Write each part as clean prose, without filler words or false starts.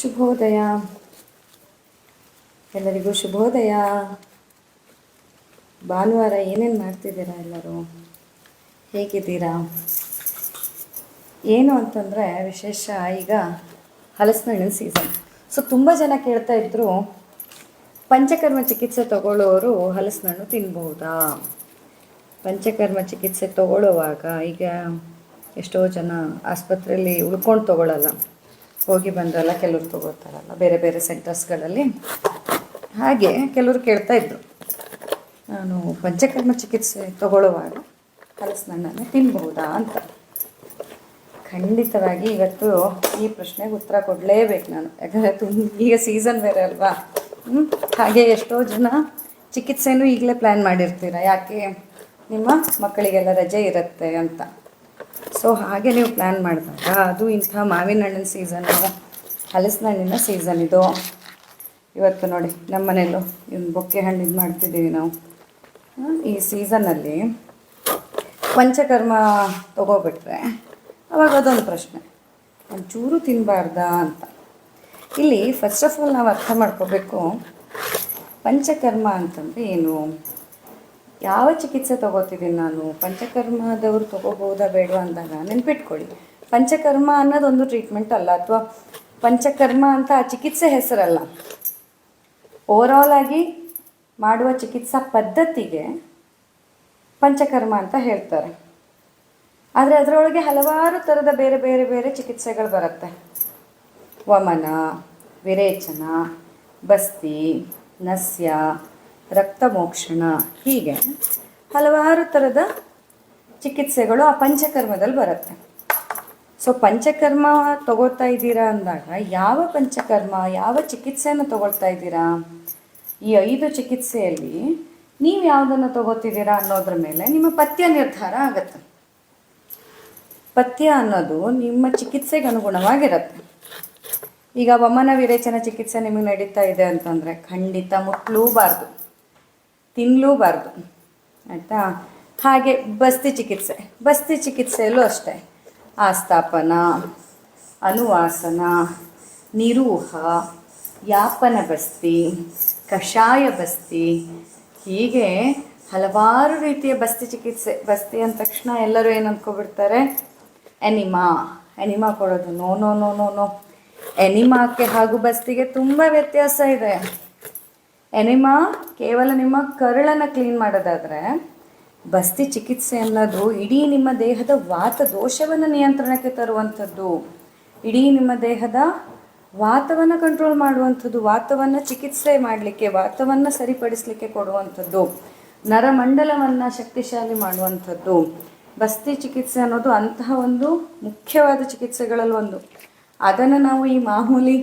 ಶುಭೋದಯ, ಎಲ್ಲರಿಗೂ ಶುಭೋದಯ. ಭಾನುವಾರ ಏನೇನು ಮಾಡ್ತಿದ್ದೀರಾ? ಎಲ್ಲರೂ ಹೇಗಿದ್ದೀರಾ? ಏನು ಅಂತಂದರೆ ವಿಶೇಷ, ಈಗ ಹಲಸಿನಹಣ್ಣಿನ ಸೀಸನ್. ಸೊ ತುಂಬ ಜನ ಕೇಳ್ತಾ ಇದ್ದರು, ಪಂಚಕರ್ಮ ಚಿಕಿತ್ಸೆ ತಗೊಳ್ಳೋರು ಹಲಸಿನಹಣ್ಣು ತಿನ್ಬೋದಾ? ಪಂಚಕರ್ಮ ಚಿಕಿತ್ಸೆ ತಗೊಳ್ಳುವಾಗ ಈಗ ಎಷ್ಟೋ ಜನ ಆಸ್ಪತ್ರೆಯಲ್ಲಿ ಉಳ್ಕೊಂಡು ತಗೊಳ್ಳಲ್ಲ, ಹೋಗಿ ಬಂದ್ರಲ್ಲ, ಕೆಲವ್ರು ತಗೋತಾರಲ್ಲ ಬೇರೆ ಬೇರೆ ಸೆಂಟರ್ಸ್ಗಳಲ್ಲಿ. ಹಾಗೆ ಕೆಲವರು ಕೇಳ್ತಾ ಇದ್ದರು, ನಾನು ಪಂಚಕರ್ಮ ಚಿಕಿತ್ಸೆ ತಗೊಳ್ಳುವಾಗ ಹಲಸಿನಹಣ್ಣನ್ನು ತಿನ್ಬಹುದಾ ಅಂತ. ಖಂಡಿತವಾಗಿ ಇವತ್ತು ಈ ಪ್ರಶ್ನೆಗೆ ಉತ್ತರ ಕೊಡಲೇಬೇಕು ನಾನು, ಯಾಕಂದರೆ ಈಗ ಸೀಸನ್ ಬೇರೆ ಅಲ್ವಾ. ಹಾಗೆ ಎಷ್ಟೋ ಜನ ಚಿಕಿತ್ಸೆನೂ ಈಗಲೇ ಪ್ಲ್ಯಾನ್ ಮಾಡಿರ್ತೀರ, ಯಾಕೆ ನಿಮ್ಮ ಮಕ್ಕಳಿಗೆಲ್ಲ ರಜೆ ಇರುತ್ತೆ ಅಂತ. ಸೊ ಹಾಗೆ ನೀವು ಪ್ಲ್ಯಾನ್ ಮಾಡಿದಾಗ, ಅದು ಇಂಥ ಮಾವಿನ ಹಣ್ಣಿನ ಸೀಸನ್ನು, ಹಲಸಿನ ಹಣ್ಣಿನ ಸೀಸನ್ ಇದು. ಇವತ್ತು ನೋಡಿ ನಮ್ಮ ಮನೆಯಲ್ಲೂ ಇನ್ನು ಬೊಕ್ಕೆ ಹಣ್ಣು ಇದು ಮಾಡ್ತಿದ್ದೀವಿ ನಾವು. ಈ ಸೀಸನ್ನಲ್ಲಿ ಪಂಚಕರ್ಮ ತೊಗೊಬಿಟ್ರೆ ಅವಾಗ ಅದೊಂದು ಪ್ರಶ್ನೆ, ಒಂಚೂರು ತಿನ್ನಬಾರ್ದಾ ಅಂತ. ಇಲ್ಲಿ ಫಸ್ಟ್ ಆಫ್ ಆಲ್ ನಾವು ಅರ್ಥ ಮಾಡ್ಕೋಬೇಕು, ಪಂಚಕರ್ಮ ಅಂತಂದರೆ ಏನು, ಯಾವ ಚಿಕಿತ್ಸೆ ತೊಗೋತಿದ್ದೀನಿ ನಾನು, ಪಂಚಕರ್ಮದವರು ತೊಗೋಬೋದಾ ಬೇಡ ಅಂದಾಗ ನೆನ್ಪಿಟ್ಕೊಳ್ಳಿ, ಪಂಚಕರ್ಮ ಅನ್ನೋದೊಂದು ಟ್ರೀಟ್ಮೆಂಟ್ ಅಲ್ಲ, ಅಥವಾ ಪಂಚಕರ್ಮ ಅಂತ ಆ ಚಿಕಿತ್ಸೆ ಹೆಸರಲ್ಲ. ಓವರಾಲ್ ಆಗಿ ಮಾಡುವ ಚಿಕಿತ್ಸಾ ಪದ್ಧತಿಗೆ ಪಂಚಕರ್ಮ ಅಂತ ಹೇಳ್ತಾರೆ. ಆದರೆ ಅದರೊಳಗೆ ಹಲವಾರು ಥರದ ಬೇರೆ ಬೇರೆ ಬೇರೆ ಚಿಕಿತ್ಸೆಗಳು ಬರುತ್ತೆ. ವಮನ, ವಿರೇಚನ, ಬಸ್ತಿ, ನಸ್ಯ, ರಕ್ತಮೋಕ್ಷಣ, ಹೀಗೆ ಹಲವಾರು ಥರದ ಚಿಕಿತ್ಸೆಗಳು ಆ ಪಂಚಕರ್ಮದಲ್ಲಿ ಬರುತ್ತೆ. ಸೊ ಪಂಚಕರ್ಮ ತಗೋತಾ ಇದ್ದೀರಾ ಅಂದಾಗ ಯಾವ ಪಂಚಕರ್ಮ, ಯಾವ ಚಿಕಿತ್ಸೆಯನ್ನು ತಗೊಳ್ತಾ ಇದ್ದೀರಾ? ಈ 5 ಚಿಕಿತ್ಸೆಯಲ್ಲಿ ನೀವು ಯಾವುದನ್ನು ತಗೋತಿದ್ದೀರಾ ಅನ್ನೋದ್ರ ಮೇಲೆ ನಿಮ್ಮ ಪಥ್ಯ ನಿರ್ಧಾರ ಆಗುತ್ತೆ. ಪಥ್ಯ ಅನ್ನೋದು ನಿಮ್ಮ ಚಿಕಿತ್ಸೆಗೆ ಅನುಗುಣವಾಗಿರುತ್ತೆ. ಈಗ ವಮನ ವಿರೇಚನ ಚಿಕಿತ್ಸೆ ನಿಮಗೆ ನಡೀತಾ ಇದೆ ಅಂತಂದರೆ ಖಂಡಿತ ಮುಟ್ಲೂಬಾರ್ದು, ತಿನ್ನಲೂಬಾರ್ದು, ಆಯಿತಾ? ಹಾಗೆ ಬಸ್ತಿ ಚಿಕಿತ್ಸೆಯಲ್ಲೂ ಅಷ್ಟೇ, ಆಸ್ಥಾಪನ, ಅನುವಾಸನ, ನಿರೂಹ, ಯಾಪನ ಬಸ್ತಿ, ಕಷಾಯ ಬಸ್ತಿ, ಹೀಗೆ ಹಲವಾರು ರೀತಿಯ ಬಸ್ತಿ ಚಿಕಿತ್ಸೆ. ಬಸ್ತಿ ಅಂದ ತಕ್ಷಣ ಎಲ್ಲರೂ ಏನು ಅಂದ್ಕೊಬಿಡ್ತಾರೆ, ಎನಿಮಾ ಕೊಡೋದು. No no no no no ಎನಿಮಾಕ್ಕೆ ಹಾಗೂ ಬಸ್ತಿಗೆ ತುಂಬ ವ್ಯತ್ಯಾಸ ಇದೆ. ಎನಿಮಾ ಕೇವಲ ನಿಮ್ಮ ಕರುಳನ್ನು ಕ್ಲೀನ್ ಮಾಡೋದಾದರೆ, ಬಸ್ತಿ ಚಿಕಿತ್ಸೆ ಅನ್ನೋದು ಇಡೀ ನಿಮ್ಮ ದೇಹದ ವಾತ ದೋಷವನ್ನು ನಿಯಂತ್ರಣಕ್ಕೆ ತರುವಂಥದ್ದು, ಇಡೀ ನಿಮ್ಮ ದೇಹದ ವಾತವನ್ನು ಕಂಟ್ರೋಲ್ ಮಾಡುವಂಥದ್ದು, ವಾತವನ್ನು ಚಿಕಿತ್ಸೆ ಮಾಡಲಿಕ್ಕೆ, ವಾತವನ್ನು ಸರಿಪಡಿಸಲಿಕ್ಕೆ ಕೊಡುವಂಥದ್ದು, ನರಮಂಡಲವನ್ನು ಶಕ್ತಿಶಾಲಿ ಮಾಡುವಂಥದ್ದು. ಬಸ್ತಿ ಚಿಕಿತ್ಸೆ ಅನ್ನೋದು ಅಂತಹ ಒಂದು ಮುಖ್ಯವಾದ ಚಿಕಿತ್ಸೆಗಳಲ್ಲಿ ಒಂದು. ಅದನ್ನು ನಾವು ಈ ಮಾಮೂಲಿ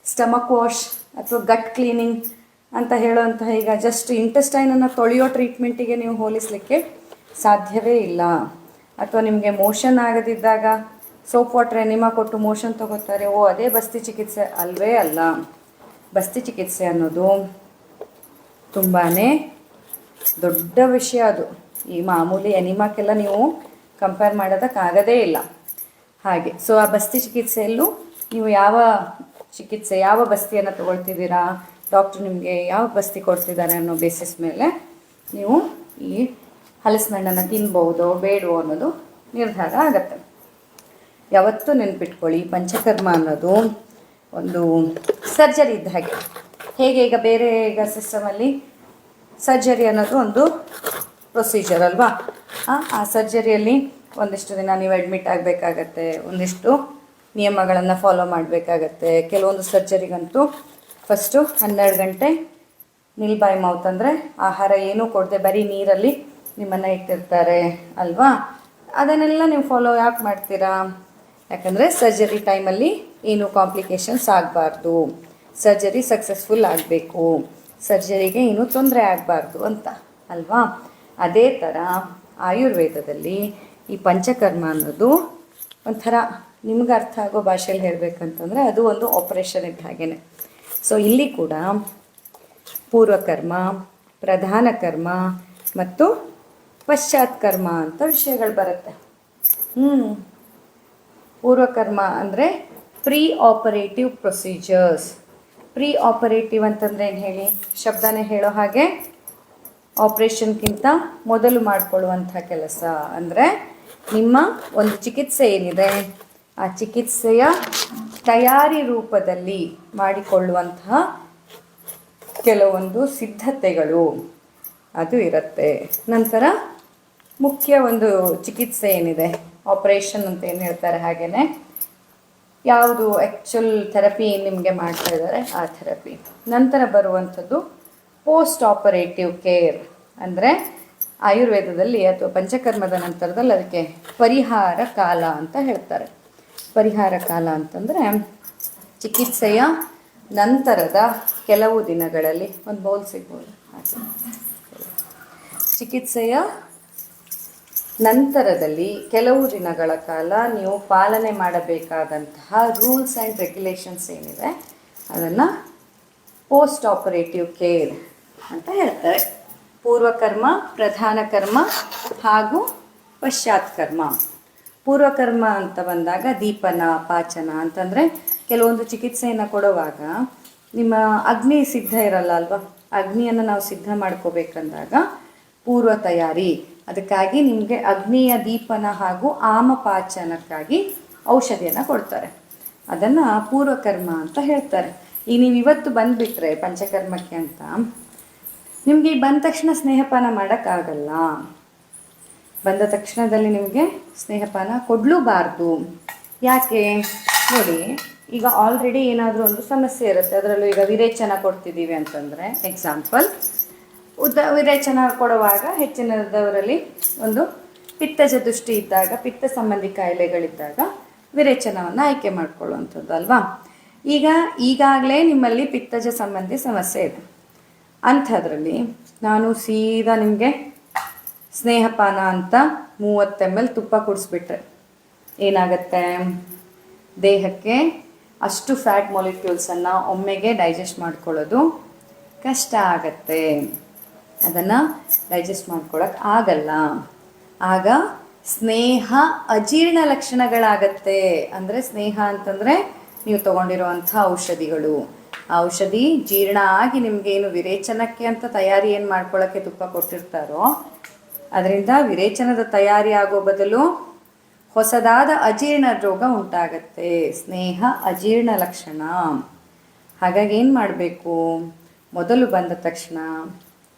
ಸ್ಟಮಕ್ ವಾಶ್ ಅಥವಾ ಗಟ್ ಕ್ಲೀನಿಂಗ್ ಅಂತ ಹೇಳುವಂತಹ, ಈಗ ಜಸ್ಟ್ ಇಂಟೆಸ್ಟೈನನ್ನು ತೊಳೆಯೋ ಟ್ರೀಟ್ಮೆಂಟಿಗೆ ನೀವು ಹೋಲಿಸಲಿಕ್ಕೆ ಸಾಧ್ಯವೇ ಇಲ್ಲ. ಅಥವಾ ನಿಮಗೆ ಮೋಷನ್ ಆಗದಿದ್ದಾಗ ಸೋಪ್ ವಾಟರ್ ಎನಿಮಾ ಕೊಟ್ಟು ಮೋಷನ್ ತಗೋತಾರೆ, ಅದೇ ಬಸ್ತಿ ಚಿಕಿತ್ಸೆ ಅಲ್ವೇ ಅಲ್ಲ. ಬಸ್ತಿ ಚಿಕಿತ್ಸೆ ಅನ್ನೋದು ತುಂಬಾ ದೊಡ್ಡ ವಿಷಯ. ಅದು ಈ ಮಾಮೂಲಿ ಎನಿಮಾಕ್ಕೆಲ್ಲ ನೀವು ಕಂಪೇರ್ ಮಾಡೋದಕ್ಕಾಗದೇ ಇಲ್ಲ. ಹಾಗೆ ಸೊ ಆ ಬಸ್ತಿ ಚಿಕಿತ್ಸೆಯಲ್ಲೂ ನೀವು ಯಾವ ಬಸ್ತಿಯನ್ನು ತೊಗೊಳ್ತಿದ್ದೀರಾ, ಡಾಕ್ಟ್ರು ನಿಮಗೆ ಯಾವ ಬಸ್ತಿ ಕೊಡ್ತಿದ್ದಾರೆ ಅನ್ನೋ ಬೇಸಿಸ್ ಮೇಲೆ ನೀವು ಈ ಹಲಸಿನ ಹಣ್ಣನ್ನು ತಿನ್ಬಹುದೋ ಬೇಡವೋ ಅನ್ನೋದು ನಿರ್ಧಾರ ಆಗತ್ತೆ. ಯಾವತ್ತೂ ನೆನ್ಪಿಟ್ಕೊಳ್ಳಿ, ಪಂಚಕರ್ಮ ಅನ್ನೋದು ಒಂದು ಸರ್ಜರಿ ಇದ್ದ ಹಾಗೆ. ಹೇಗೆ ಈಗ ಸಿಸ್ಟಮಲ್ಲಿ ಸರ್ಜರಿ ಅನ್ನೋದು ಒಂದು ಪ್ರೊಸೀಜರ್ ಅಲ್ವಾ. ಆ ಸರ್ಜರಿಯಲ್ಲಿ ಒಂದಿಷ್ಟು ದಿನ ನೀವು ಅಡ್ಮಿಟ್ ಆಗಬೇಕಾಗತ್ತೆ, ಒಂದಿಷ್ಟು ನಿಯಮಗಳನ್ನು ಫಾಲೋ ಮಾಡಬೇಕಾಗತ್ತೆ. ಕೆಲವೊಂದು ಸರ್ಜರಿಗಂತೂ ಫಸ್ಟು 12 ಗಂಟೆ ನೀಲ್ ಬೈ ಮೌತ್, ಅಂದರೆ ಆಹಾರ ಏನೂ ಕೊಡದೆ ಬರೀ ನೀರಲ್ಲಿ ನಿಮ್ಮನ್ನು ಇಟ್ಟಿರ್ತಾರೆ ಅಲ್ವಾ. ಅದನ್ನೆಲ್ಲ ನೀವು ಫಾಲೋ ಯಾಕೆ ಮಾಡ್ತೀರಾ? ಯಾಕಂದರೆ ಸರ್ಜರಿ ಟೈಮಲ್ಲಿ ಏನೂ ಕಾಂಪ್ಲಿಕೇಶನ್ಸ್ ಆಗಬಾರ್ದು, ಸರ್ಜರಿ ಸಕ್ಸಸ್ಫುಲ್ ಆಗಬೇಕು, ಸರ್ಜರಿಗೆ ಏನೂ ತೊಂದರೆ ಆಗಬಾರ್ದು ಅಂತ ಅಲ್ವಾ. ಅದೇ ಥರ ಆಯುರ್ವೇದದಲ್ಲಿ ಈ ಪಂಚಕರ್ಮ ಅನ್ನೋದು ಒಂಥರ ನಿಮ್ಗೆ ಅರ್ಥ ಆಗೋ ಭಾಷೆಯಲ್ಲಿ ಹೇಳಬೇಕಂತಂದರೆ ಅದು ಒಂದು ಆಪರೇಷನ್ ಇದ್ದ ಹಾಗೇ. ಸೊ ಇಲ್ಲಿ ಕೂಡ ಪೂರ್ವಕರ್ಮ, ಪ್ರಧಾನ ಕರ್ಮ ಮತ್ತು ಪಶ್ಚಾತ್ಕರ್ಮ ಅಂತ ವಿಷಯಗಳು ಬರುತ್ತೆ. ಪೂರ್ವಕರ್ಮ ಅಂದರೆ pre operative procedures. Pre operative ಅಂತಂದರೆ ಏನು ಹೇಳಿ, ಶಬ್ದನೇ ಹೇಳೋ ಹಾಗೆ ಆಪ್ರೇಷನ್ಗಿಂತ ಮೊದಲು ಮಾಡಿಕೊಳ್ಳುವಂಥ ಕೆಲಸ. ಅಂದರೆ ನಿಮ್ಮ ಒಂದು ಚಿಕಿತ್ಸೆ ಏನಿದೆ ಆ ಚಿಕಿತ್ಸೆಯ ತಯಾರಿ ರೂಪದಲ್ಲಿ ಮಾಡಿಕೊಳ್ಳುವಂತಹ ಕೆಲವೊಂದು ಸಿದ್ಧತೆಗಳು ಅದು ಇರುತ್ತೆ. ನಂತರ ಮುಖ್ಯ ಒಂದು ಚಿಕಿತ್ಸೆ ಏನಿದೆ, ಆಪರೇಷನ್ ಅಂತ ಏನು ಹೇಳ್ತಾರೆ, ಹಾಗೆಯೇ ಯಾವುದು ಆ್ಯಕ್ಚುಲ್ ಥೆರಪಿ ನಿಮಗೆ ಮಾಡ್ತಾ ಇದ್ದಾರೆ ಆ ಥೆರಪಿ. ನಂತರ ಬರುವಂಥದ್ದು ಪೋಸ್ಟ್ ಆಪರೇಟಿವ್ ಕೇರ್. ಅಂದರೆ ಆಯುರ್ವೇದದಲ್ಲಿ ಅಥವಾ ಪಂಚಕರ್ಮದ ನಂತರದಲ್ಲಿ ಅದಕ್ಕೆ ಪರಿಹಾರ ಕಾಲ ಅಂತ ಹೇಳ್ತಾರೆ. ಪರಿಹಾರ ಕಾಲ ಅಂತಂದರೆ ಚಿಕಿತ್ಸೆಯ ನಂತರದ ಕೆಲವು ದಿನಗಳಲ್ಲಿ, ಒಂದು ಬೌಲ್ ಸಿಗ್ಬೋದು, ಚಿಕಿತ್ಸೆಯ ನಂತರದಲ್ಲಿ ಕೆಲವು ದಿನಗಳ ಕಾಲ ನೀವು ಪಾಲನೆ ಮಾಡಬೇಕಾದಂತಹ ರೂಲ್ಸ್ ಆ್ಯಂಡ್ ರೆಗ್ಯುಲೇಷನ್ಸ್ ಏನಿದೆ ಅದನ್ನು ಪೋಸ್ಟ್ ಆಪರೇಟಿವ್ ಕೇರ್ ಅಂತ ಹೇಳ್ತಾರೆ. ಪೂರ್ವಕರ್ಮ, ಪ್ರಧಾನ ಕರ್ಮ ಹಾಗೂ ಪಶ್ಚಾತ್ಕರ್ಮ. ಪೂರ್ವಕರ್ಮ ಅಂತ ಬಂದಾಗ ದೀಪನ, ಪಾಚನ ಅಂತಂದರೆ ಕೆಲವೊಂದು ಚಿಕಿತ್ಸೆಯನ್ನು ಕೊಡುವಾಗ ನಿಮ್ಮ ಅಗ್ನಿ ಸಿದ್ಧ ಇರಲ್ಲ ಅಲ್ವಾ, ಅಗ್ನಿಯನ್ನು ನಾವು ಸಿದ್ಧ ಮಾಡ್ಕೋಬೇಕಂದಾಗ ಪೂರ್ವ ತಯಾರಿ, ಅದಕ್ಕಾಗಿ ನಿಮಗೆ ಅಗ್ನಿಯ ದೀಪನ ಹಾಗೂ ಆಮಪಾಚನಕ್ಕಾಗಿ ಔಷಧಿಯನ್ನು ಕೊಡ್ತಾರೆ. ಅದನ್ನು ಪೂರ್ವಕರ್ಮ ಅಂತ ಹೇಳ್ತಾರೆ. ಈಗ ನೀವು ಇವತ್ತು ಬಂದುಬಿಟ್ರೆ ಪಂಚಕರ್ಮಕ್ಕೆ ಅಂತ, ನಿಮಗೆ ಬಂದ ತಕ್ಷಣ ಸ್ನೇಹಪಾನ ಮಾಡೋಕ್ಕಾಗಲ್ಲ. ಬಂದ ತಕ್ಷಣದಲ್ಲಿ ನಿಮಗೆ ಸ್ನೇಹಪಾನ ಕೊಡಲೂಬಾರ್ದು. ಯಾಕೆ ನೋಡಿ, ಈಗ ಆಲ್ರೆಡಿ ಏನಾದರೂ ಒಂದು ಸಮಸ್ಯೆ ಇರುತ್ತೆ, ಅದರಲ್ಲೂ ಈಗ ವಿರೇಚನ ಕೊಡ್ತಿದ್ದೀವಿ ಅಂತಂದರೆ ಎಕ್ಸಾಂಪಲ್, ವಿರೇಚನ ಕೊಡುವಾಗ ಹೆಚ್ಚಿನದವರಲ್ಲಿ ಒಂದು ಪಿತ್ತಜ ದೃಷ್ಟಿ ಇದ್ದಾಗ, ಪಿತ್ತ ಸಂಬಂಧಿ ಕಾಯಿಲೆಗಳಿದ್ದಾಗ ವಿರೇಚನವನ್ನು ಆಯ್ಕೆ ಮಾಡಿಕೊಳ್ಳುವಂಥದ್ದು ಅಲ್ವಾ. ಈಗಾಗಲೇ ನಿಮ್ಮಲ್ಲಿ ಪಿತ್ತಜ ಸಂಬಂಧಿ ಸಮಸ್ಯೆ ಇದೆ, ಅಂಥದ್ರಲ್ಲಿ ನಾನು ಸೀದಾ ನಿಮಗೆ ಸ್ನೇಹಪಾನ ಅಂತ 30 ml ತುಪ್ಪ ಕುಡಿಸ್ಬಿಟ್ರೆ ಏನಾಗುತ್ತೆ, ದೇಹಕ್ಕೆ ಅಷ್ಟು ಫ್ಯಾಟ್ ಮಾಲಿಕ್ಯೂಲ್ಸನ್ನು ಒಮ್ಮೆಗೆ ಡೈಜೆಸ್ಟ್ ಮಾಡ್ಕೊಳ್ಳೋದು ಕಷ್ಟ ಆಗತ್ತೆ. ಅದನ್ನು ಡೈಜೆಸ್ಟ್ ಮಾಡ್ಕೊಳ್ಳೋಕೆ ಆಗಲ್ಲ. ಆಗ ಸ್ನೇಹ ಅಜೀರ್ಣ ಲಕ್ಷಣಗಳಾಗತ್ತೆ. ಅಂದರೆ ಸ್ನೇಹ ಅಂತಂದರೆ ನೀವು ತೊಗೊಂಡಿರುವಂಥ ಔಷಧಿಗಳು, ಆ ಔಷಧಿ ಜೀರ್ಣ ಆಗಿ ನಿಮಗೇನು ವಿರೇಚನಕ್ಕೆ ಅಂತ ತಯಾರಿ ಏನು ಮಾಡ್ಕೊಳ್ಳೋಕ್ಕೆ ತುಪ್ಪ ಕೊಟ್ಟಿರ್ತಾರೋ ಅದರಿಂದ ವಿರೇಚನದ ತಯಾರಿ ಆಗೋ ಬದಲು ಹೊಸದಾದ ಅಜೀರ್ಣ ರೋಗ ಉಂಟಾಗತ್ತೆ. ಸ್ನೇಹ ಅಜೀರ್ಣ ಲಕ್ಷಣ. ಹಾಗಾಗಿ ಏನು ಮಾಡಬೇಕು, ಮೊದಲು ಬಂದ ತಕ್ಷಣ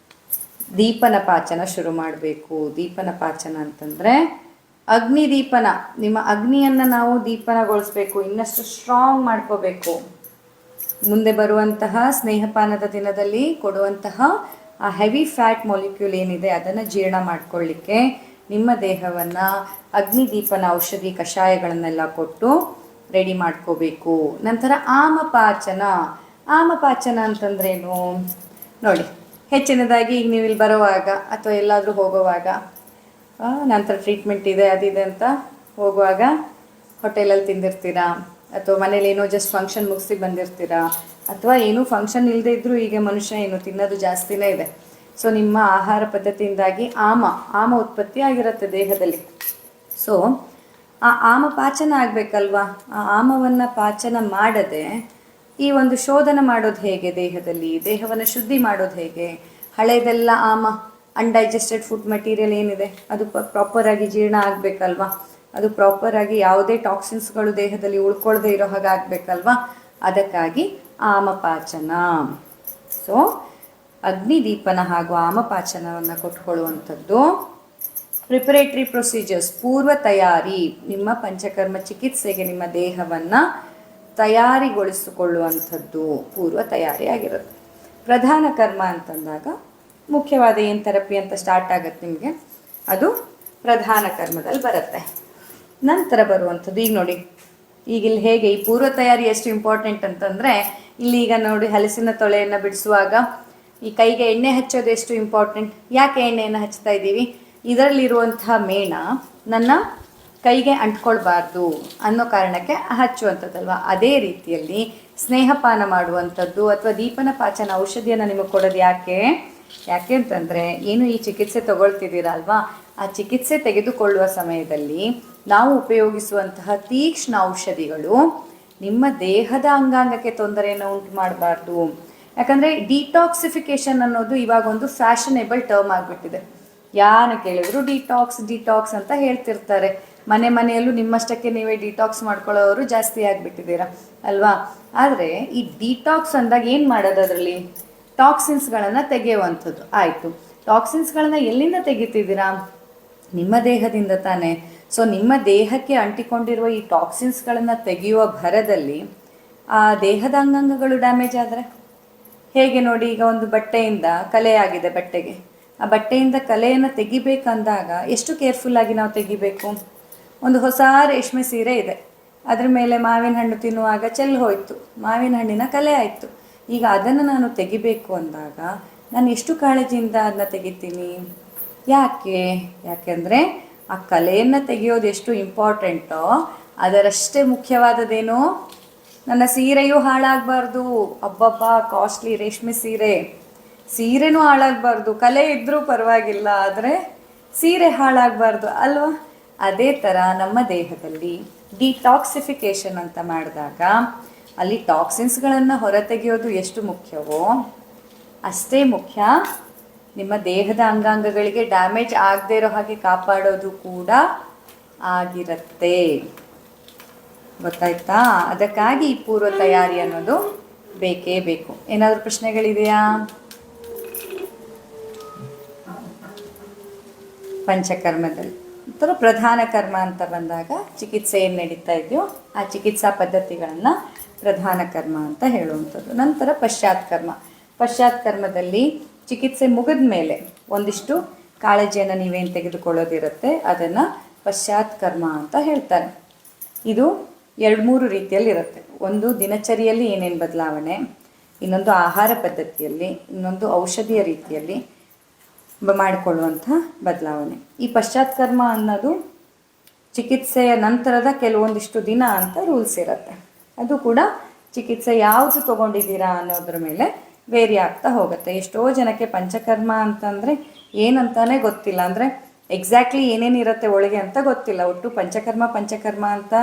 ದೀಪನ ಪಾಚನ ಶುರು ಮಾಡಬೇಕು. ದೀಪನ ಪಾಚನ ಅಂತಂದರೆ ಅಗ್ನಿ ದೀಪನ, ನಿಮ್ಮ ಅಗ್ನಿಯನ್ನು ನಾವು ದೀಪನಗೊಳಿಸ್ಬೇಕು, ಇನ್ನಷ್ಟು ಸ್ಟ್ರಾಂಗ್ ಮಾಡ್ಕೋಬೇಕು. ಮುಂದೆ ಬರುವಂತಹ ಸ್ನೇಹಪಾನದ ದಿನದಲ್ಲಿ ಕೊಡುವಂತಹ ಆ ಹೆವಿ ಫ್ಯಾಟ್ ಮಾಲಿಕ್ಯೂಲ್ ಏನಿದೆ ಅದನ್ನು ಜೀರ್ಣ ಮಾಡ್ಕೊಳ್ಳಿಕ್ಕೆ ನಿಮ್ಮ ದೇಹವನ್ನು ಅಗ್ನಿದೀಪನ ಔಷಧಿ ಕಷಾಯಗಳನ್ನೆಲ್ಲ ಕೊಟ್ಟು ರೆಡಿ ಮಾಡ್ಕೋಬೇಕು. ನಂತರ ಆಮಪಾಚನ. ಆಮಪಾಚನ ಅಂತಂದ್ರೇನು ನೋಡಿ, ಹೆಚ್ಚಿನದಾಗಿ ಈಗ ನೀವು ಇಲ್ಲಿ ಬರುವಾಗ ಅಥವಾ ಎಲ್ಲಾದರೂ ಹೋಗುವಾಗ, ನಂತರ ಟ್ರೀಟ್ಮೆಂಟ್ ಇದೆ ಅದಿದೆ ಅಂತ ಹೋಗುವಾಗ ಹೋಟೆಲಲ್ಲಿ ತಿಂದಿರ್ತೀರಾ, ಅಥವಾ ಮನೇಲಿ ಏನೋ ಜಸ್ಟ್ ಫಂಕ್ಷನ್ ಮುಗಿಸಿ ಬಂದಿರ್ತೀರಾ, ಅಥವಾ ಏನೂ ಫಂಕ್ಷನ್ ಇಲ್ಲದೆ ಇದ್ದರೂ ಈಗ ಮನುಷ್ಯ ಏನು ತಿನ್ನೋದು ಜಾಸ್ತಿನೇ ಇದೆ. ಸೊ ನಿಮ್ಮ ಆಹಾರ ಪದ್ಧತಿಯಿಂದಾಗಿ ಆಮ ಉತ್ಪತ್ತಿ ಆಗಿರುತ್ತೆ ದೇಹದಲ್ಲಿ. ಸೊ ಆ ಆಮ ಪಾಚನ ಆಗಬೇಕಲ್ವಾ, ಆ ಆಮವನ್ನು ಪಾಚನ ಮಾಡದೆ ಈ ಒಂದು ಶೋಧನ ಮಾಡೋದು ಹೇಗೆ, ದೇಹವನ್ನು ಶುದ್ಧಿ ಮಾಡೋದು ಹೇಗೆ, ಹಳೆಯದೆಲ್ಲ ಅನ್ಡೈಜೆಸ್ಟೆಡ್ ಫುಡ್ ಮಟೀರಿಯಲ್ ಏನಿದೆ ಅದು ಪ್ರಾಪರಾಗಿ ಜೀರ್ಣ ಆಗಬೇಕಲ್ವಾ, ಅದು ಪ್ರಾಪರಾಗಿ ಯಾವುದೇ ಟಾಕ್ಸಿನ್ಸ್ಗಳು ದೇಹದಲ್ಲಿ ಉಳ್ಕೊಳ್ಳದೆ ಇರೋ ಹಾಗೆ ಆಗಬೇಕಲ್ವಾ, ಅದಕ್ಕಾಗಿ ಆಮಪಾಚನ. ಸೊ ಅಗ್ನಿದೀಪನ ಹಾಗೂ ಆಮಪಾಚನವನ್ನು ಕೊಟ್ಕೊಳ್ಳುವಂಥದ್ದು ಪ್ರಿಪರೇಟರಿ ಪ್ರೊಸೀಜರ್ಸ್, ಪೂರ್ವ ತಯಾರಿ. ನಿಮ್ಮ ಪಂಚಕರ್ಮ ಚಿಕಿತ್ಸೆಗೆ ನಿಮ್ಮ ದೇಹವನ್ನು ತಯಾರಿಗೊಳಿಸಿಕೊಳ್ಳುವಂಥದ್ದು ಪೂರ್ವ ತಯಾರಿ ಆಗಿರುತ್ತೆ. ಪ್ರಧಾನ ಕರ್ಮ ಅಂತಂದಾಗ ಮುಖ್ಯವಾದ ಏನು ಥೆರಪಿ ಅಂತ ಸ್ಟಾರ್ಟ್ ಆಗುತ್ತೆ ನಿಮಗೆ, ಅದು ಪ್ರಧಾನ ಕರ್ಮದಲ್ಲಿ ಬರುತ್ತೆ. ನಂತರ ಬರುವಂಥದ್ದು ಈಗ ನೋಡಿ, ಈಗಿಲ್ಲಿ ಹೇಗೆ ಈ ಪೂರ್ವ ತಯಾರಿ ಎಷ್ಟು ಇಂಪಾರ್ಟೆಂಟ್ ಅಂತಂದರೆ, ಇಲ್ಲಿ ಈಗ ನೋಡಿ ಹಲಸಿನ ತೊಳೆಯನ್ನು ಬಿಡಿಸುವಾಗ ಈ ಕೈಗೆ ಎಣ್ಣೆ ಹಚ್ಚೋದು ಎಷ್ಟು ಇಂಪಾರ್ಟೆಂಟ್. ಯಾಕೆ ಎಣ್ಣೆಯನ್ನು ಹಚ್ತಾ ಇದ್ದೀವಿ, ಇದರಲ್ಲಿರುವಂತಹ ಮೇಣ ನನ್ನ ಕೈಗೆ ಅಂಟ್ಕೊಳ್ಬಾರ್ದು ಅನ್ನೋ ಕಾರಣಕ್ಕೆ ಹಚ್ಚುವಂಥದ್ದಲ್ವ. ಅದೇ ರೀತಿಯಲ್ಲಿ ಸ್ನೇಹಪಾನ ಮಾಡುವಂಥದ್ದು ಅಥವಾ ದೀಪನ ಪಾಚನ ಔಷಧಿಯನ್ನು ನಿಮಗೆ ಕೊಡೋದು ಯಾಕೆ ಅಂತಂದರೆ, ಏನು ಈ ಚಿಕಿತ್ಸೆ ತಗೊಳ್ತಿದ್ದೀರಾ ಅಲ್ವಾ, ಆ ಚಿಕಿತ್ಸೆ ತೆಗೆದುಕೊಳ್ಳುವ ಸಮಯದಲ್ಲಿ ನಾವು ಉಪಯೋಗಿಸುವಂತಹ ತೀಕ್ಷ್ಣ ಔಷಧಿಗಳು ನಿಮ್ಮ ದೇಹದ ಅಂಗಾಂಗಕ್ಕೆ ತೊಂದರೆಯನ್ನು ಉಂಟು ಮಾಡಬಾರ್ದು. ಯಾಕಂದರೆ ಡಿಟಾಕ್ಸಿಫಿಕೇಷನ್ ಅನ್ನೋದು ಇವಾಗ ಒಂದು ಫ್ಯಾಷನೇಬಲ್ ಟರ್ಮ್ ಆಗಿಬಿಟ್ಟಿದೆ. ಯಾರು ಕೇಳಿದ್ರು ಡಿಟಾಕ್ಸ್ ಅಂತ ಹೇಳ್ತಿರ್ತಾರೆ. ಮನೆಯಲ್ಲೂ ನಿಮ್ಮಷ್ಟಕ್ಕೆ ನೀವೇ ಡಿಟಾಕ್ಸ್ ಮಾಡ್ಕೊಳ್ಳೋರು ಜಾಸ್ತಿ ಆಗಿಬಿಟ್ಟಿದ್ದೀರಾ ಅಲ್ವಾ. ಆದರೆ ಈ ಡಿಟಾಕ್ಸ್ ಅಂದಾಗ ಏನು ಮಾಡೋದು, ಅದರಲ್ಲಿ ಟಾಕ್ಸಿನ್ಸ್ಗಳನ್ನು ತೆಗೆಯುವಂಥದ್ದು. ಆಯಿತು, ಟಾಕ್ಸಿನ್ಸ್ಗಳನ್ನು ಎಲ್ಲಿಂದ ತೆಗಿತಿದ್ದೀರಾ? ನಿಮ್ಮ ದೇಹದಿಂದ ತಾನೇ. ಸೊ ನಿಮ್ಮ ದೇಹಕ್ಕೆ ಅಂಟಿಕೊಂಡಿರುವ ಈ ಟಾಕ್ಸಿನ್ಸ್ಗಳನ್ನು ತೆಗೆಯುವ ಭರದಲ್ಲಿ ಆ ದೇಹದ ಅಂಗಾಂಗಗಳು ಡ್ಯಾಮೇಜ್ ಆದರೆ ಹೇಗೆ ನೋಡಿ. ಈಗ ಒಂದು ಬಟ್ಟೆಯಿಂದ ಕಲೆ ಆಗಿದೆ, ಬಟ್ಟೆಗೆ ಆ ಬಟ್ಟೆಯಿಂದ ಕಲೆಯನ್ನು ತೆಗಿಬೇಕಂದಾಗ ಎಷ್ಟು ಕೇರ್ಫುಲ್ಲಾಗಿ ನಾವು ತೆಗಿಬೇಕು. ಒಂದು ಹೊಸ ರೇಷ್ಮೆ ಸೀರೆ ಇದೆ, ಅದ್ರ ಮೇಲೆ ಮಾವಿನ ಹಣ್ಣು ತಿನ್ನುವಾಗ ಚೆಲ್ಲಿ ಹೋಯಿತು, ಮಾವಿನ ಹಣ್ಣಿನ ಕಲೆ ಆಯಿತು. ಈಗ ಅದನ್ನು ನಾನು ತೆಗಿಬೇಕು ಅಂದಾಗ ನಾನು ಎಷ್ಟು ಕಾಳಜಿಯಿಂದ ಅದನ್ನ ತೆಗಿತೀನಿ. ಯಾಕೆಂದರೆ ಆ ಕಲೆಯನ್ನು ತೆಗೆಯೋದು ಎಷ್ಟು ಇಂಪಾರ್ಟೆಂಟೋ ಅದರಷ್ಟೇ ಮುಖ್ಯವಾದದೇನು, ನನ್ನ ಸೀರೆಯೂ ಹಾಳಾಗಬಾರ್ದು. ಅಬ್ಬಬ್ಬಾ, ಕಾಸ್ಟ್ಲಿ ರೇಷ್ಮೆ ಸೀರೆನೂ ಹಾಳಾಗಬಾರ್ದು. ಕಲೆ ಇದ್ದರೂ ಪರವಾಗಿಲ್ಲ, ಆದರೆ ಸೀರೆ ಹಾಳಾಗಬಾರ್ದು ಅಲ್ವಾ. ಅದೇ ಥರ ನಮ್ಮ ದೇಹದಲ್ಲಿ ಡಿಟಾಕ್ಸಿಫಿಕೇಷನ್ ಅಂತ ಮಾಡಿದಾಗ ಅಲ್ಲಿ ಟಾಕ್ಸಿನ್ಸ್ಗಳನ್ನು ಹೊರತೆಗೆಯೋದು ಎಷ್ಟು ಮುಖ್ಯವೋ ಅಷ್ಟೇ ಮುಖ್ಯ ನಿಮ್ಮ ದೇಹದ ಅಂಗಾಂಗಗಳಿಗೆ ಡ್ಯಾಮೇಜ್ ಆಗದೇ ಇರೋ ಹಾಗೆ ಕಾಪಾಡೋದು ಕೂಡ ಆಗಿರುತ್ತೆ. ಗೊತ್ತಾಯ್ತಾ? ಅದಕ್ಕಾಗಿ ಈ ಪೂರ್ವ ತಯಾರಿ ಅನ್ನೋದು ಬೇಕೇ ಬೇಕು. ಏನಾದರೂ ಪ್ರಶ್ನೆಗಳಿದೆಯಾ? ಪಂಚಕರ್ಮದಲ್ಲಿ ಅಥವಾ ಪ್ರಧಾನ ಕರ್ಮ ಅಂತ ಬಂದಾಗ ಚಿಕಿತ್ಸೆ ಏನು ನಡೀತಾ ಇದೆಯೋ ಆ ಚಿಕಿತ್ಸಾ ಪದ್ಧತಿಗಳನ್ನು ಪ್ರಧಾನ ಕರ್ಮ ಅಂತ ಹೇಳುವಂಥದ್ದು. ನಂತರ ಪಶ್ಚಾತ್ ಕರ್ಮದಲ್ಲಿ ಚಿಕಿತ್ಸೆ ಮುಗಿದ ಮೇಲೆ ಒಂದಿಷ್ಟು ಕಾಳಜಿಯನ್ನು ನೀವೇನು ತೆಗೆದುಕೊಳ್ಳೋದಿರುತ್ತೆ ಅದನ್ನು ಪಶ್ಚಾತ್ ಕರ್ಮ ಅಂತ ಹೇಳ್ತಾರೆ. ಇದು 2-3 ರೀತಿಯಲ್ಲಿರುತ್ತೆ. ಒಂದು ದಿನಚರಿಯಲ್ಲಿ ಏನೇನು ಬದಲಾವಣೆ, ಇನ್ನೊಂದು ಆಹಾರ ಪದ್ಧತಿಯಲ್ಲಿ, ಇನ್ನೊಂದು ಔಷಧಿಯ ರೀತಿಯಲ್ಲಿ ಮಾಡಿಕೊಳ್ಳುವಂಥ ಬದಲಾವಣೆ. ಈ ಪಶ್ಚಾತ್ಕರ್ಮ ಅನ್ನೋದು ಚಿಕಿತ್ಸೆಯ ನಂತರದ ಕೆಲವೊಂದಿಷ್ಟು ದಿನ ಅಂತ ರೂಲ್ಸ್ ಇರುತ್ತೆ. ಅದು ಕೂಡ ಚಿಕಿತ್ಸೆ ಯಾವುದು ತೊಗೊಂಡಿದ್ದೀರಾ ಅನ್ನೋದ್ರ ಮೇಲೆ ವೇರಿ ಆಗ್ತಾ ಹೋಗುತ್ತೆ. ಎಷ್ಟೋ ಜನಕ್ಕೆ ಪಂಚಕರ್ಮ ಅಂತಂದರೆ ಏನಂತಾನೆ ಗೊತ್ತಿಲ್ಲ, ಅಂದರೆ ಎಕ್ಸಾಕ್ಟ್ಲಿ ಏನೇನಿರುತ್ತೆ ಒಳಗೆ ಅಂತ ಗೊತ್ತಿಲ್ಲ. ಒಟ್ಟು ಪಂಚಕರ್ಮ ಅಂತ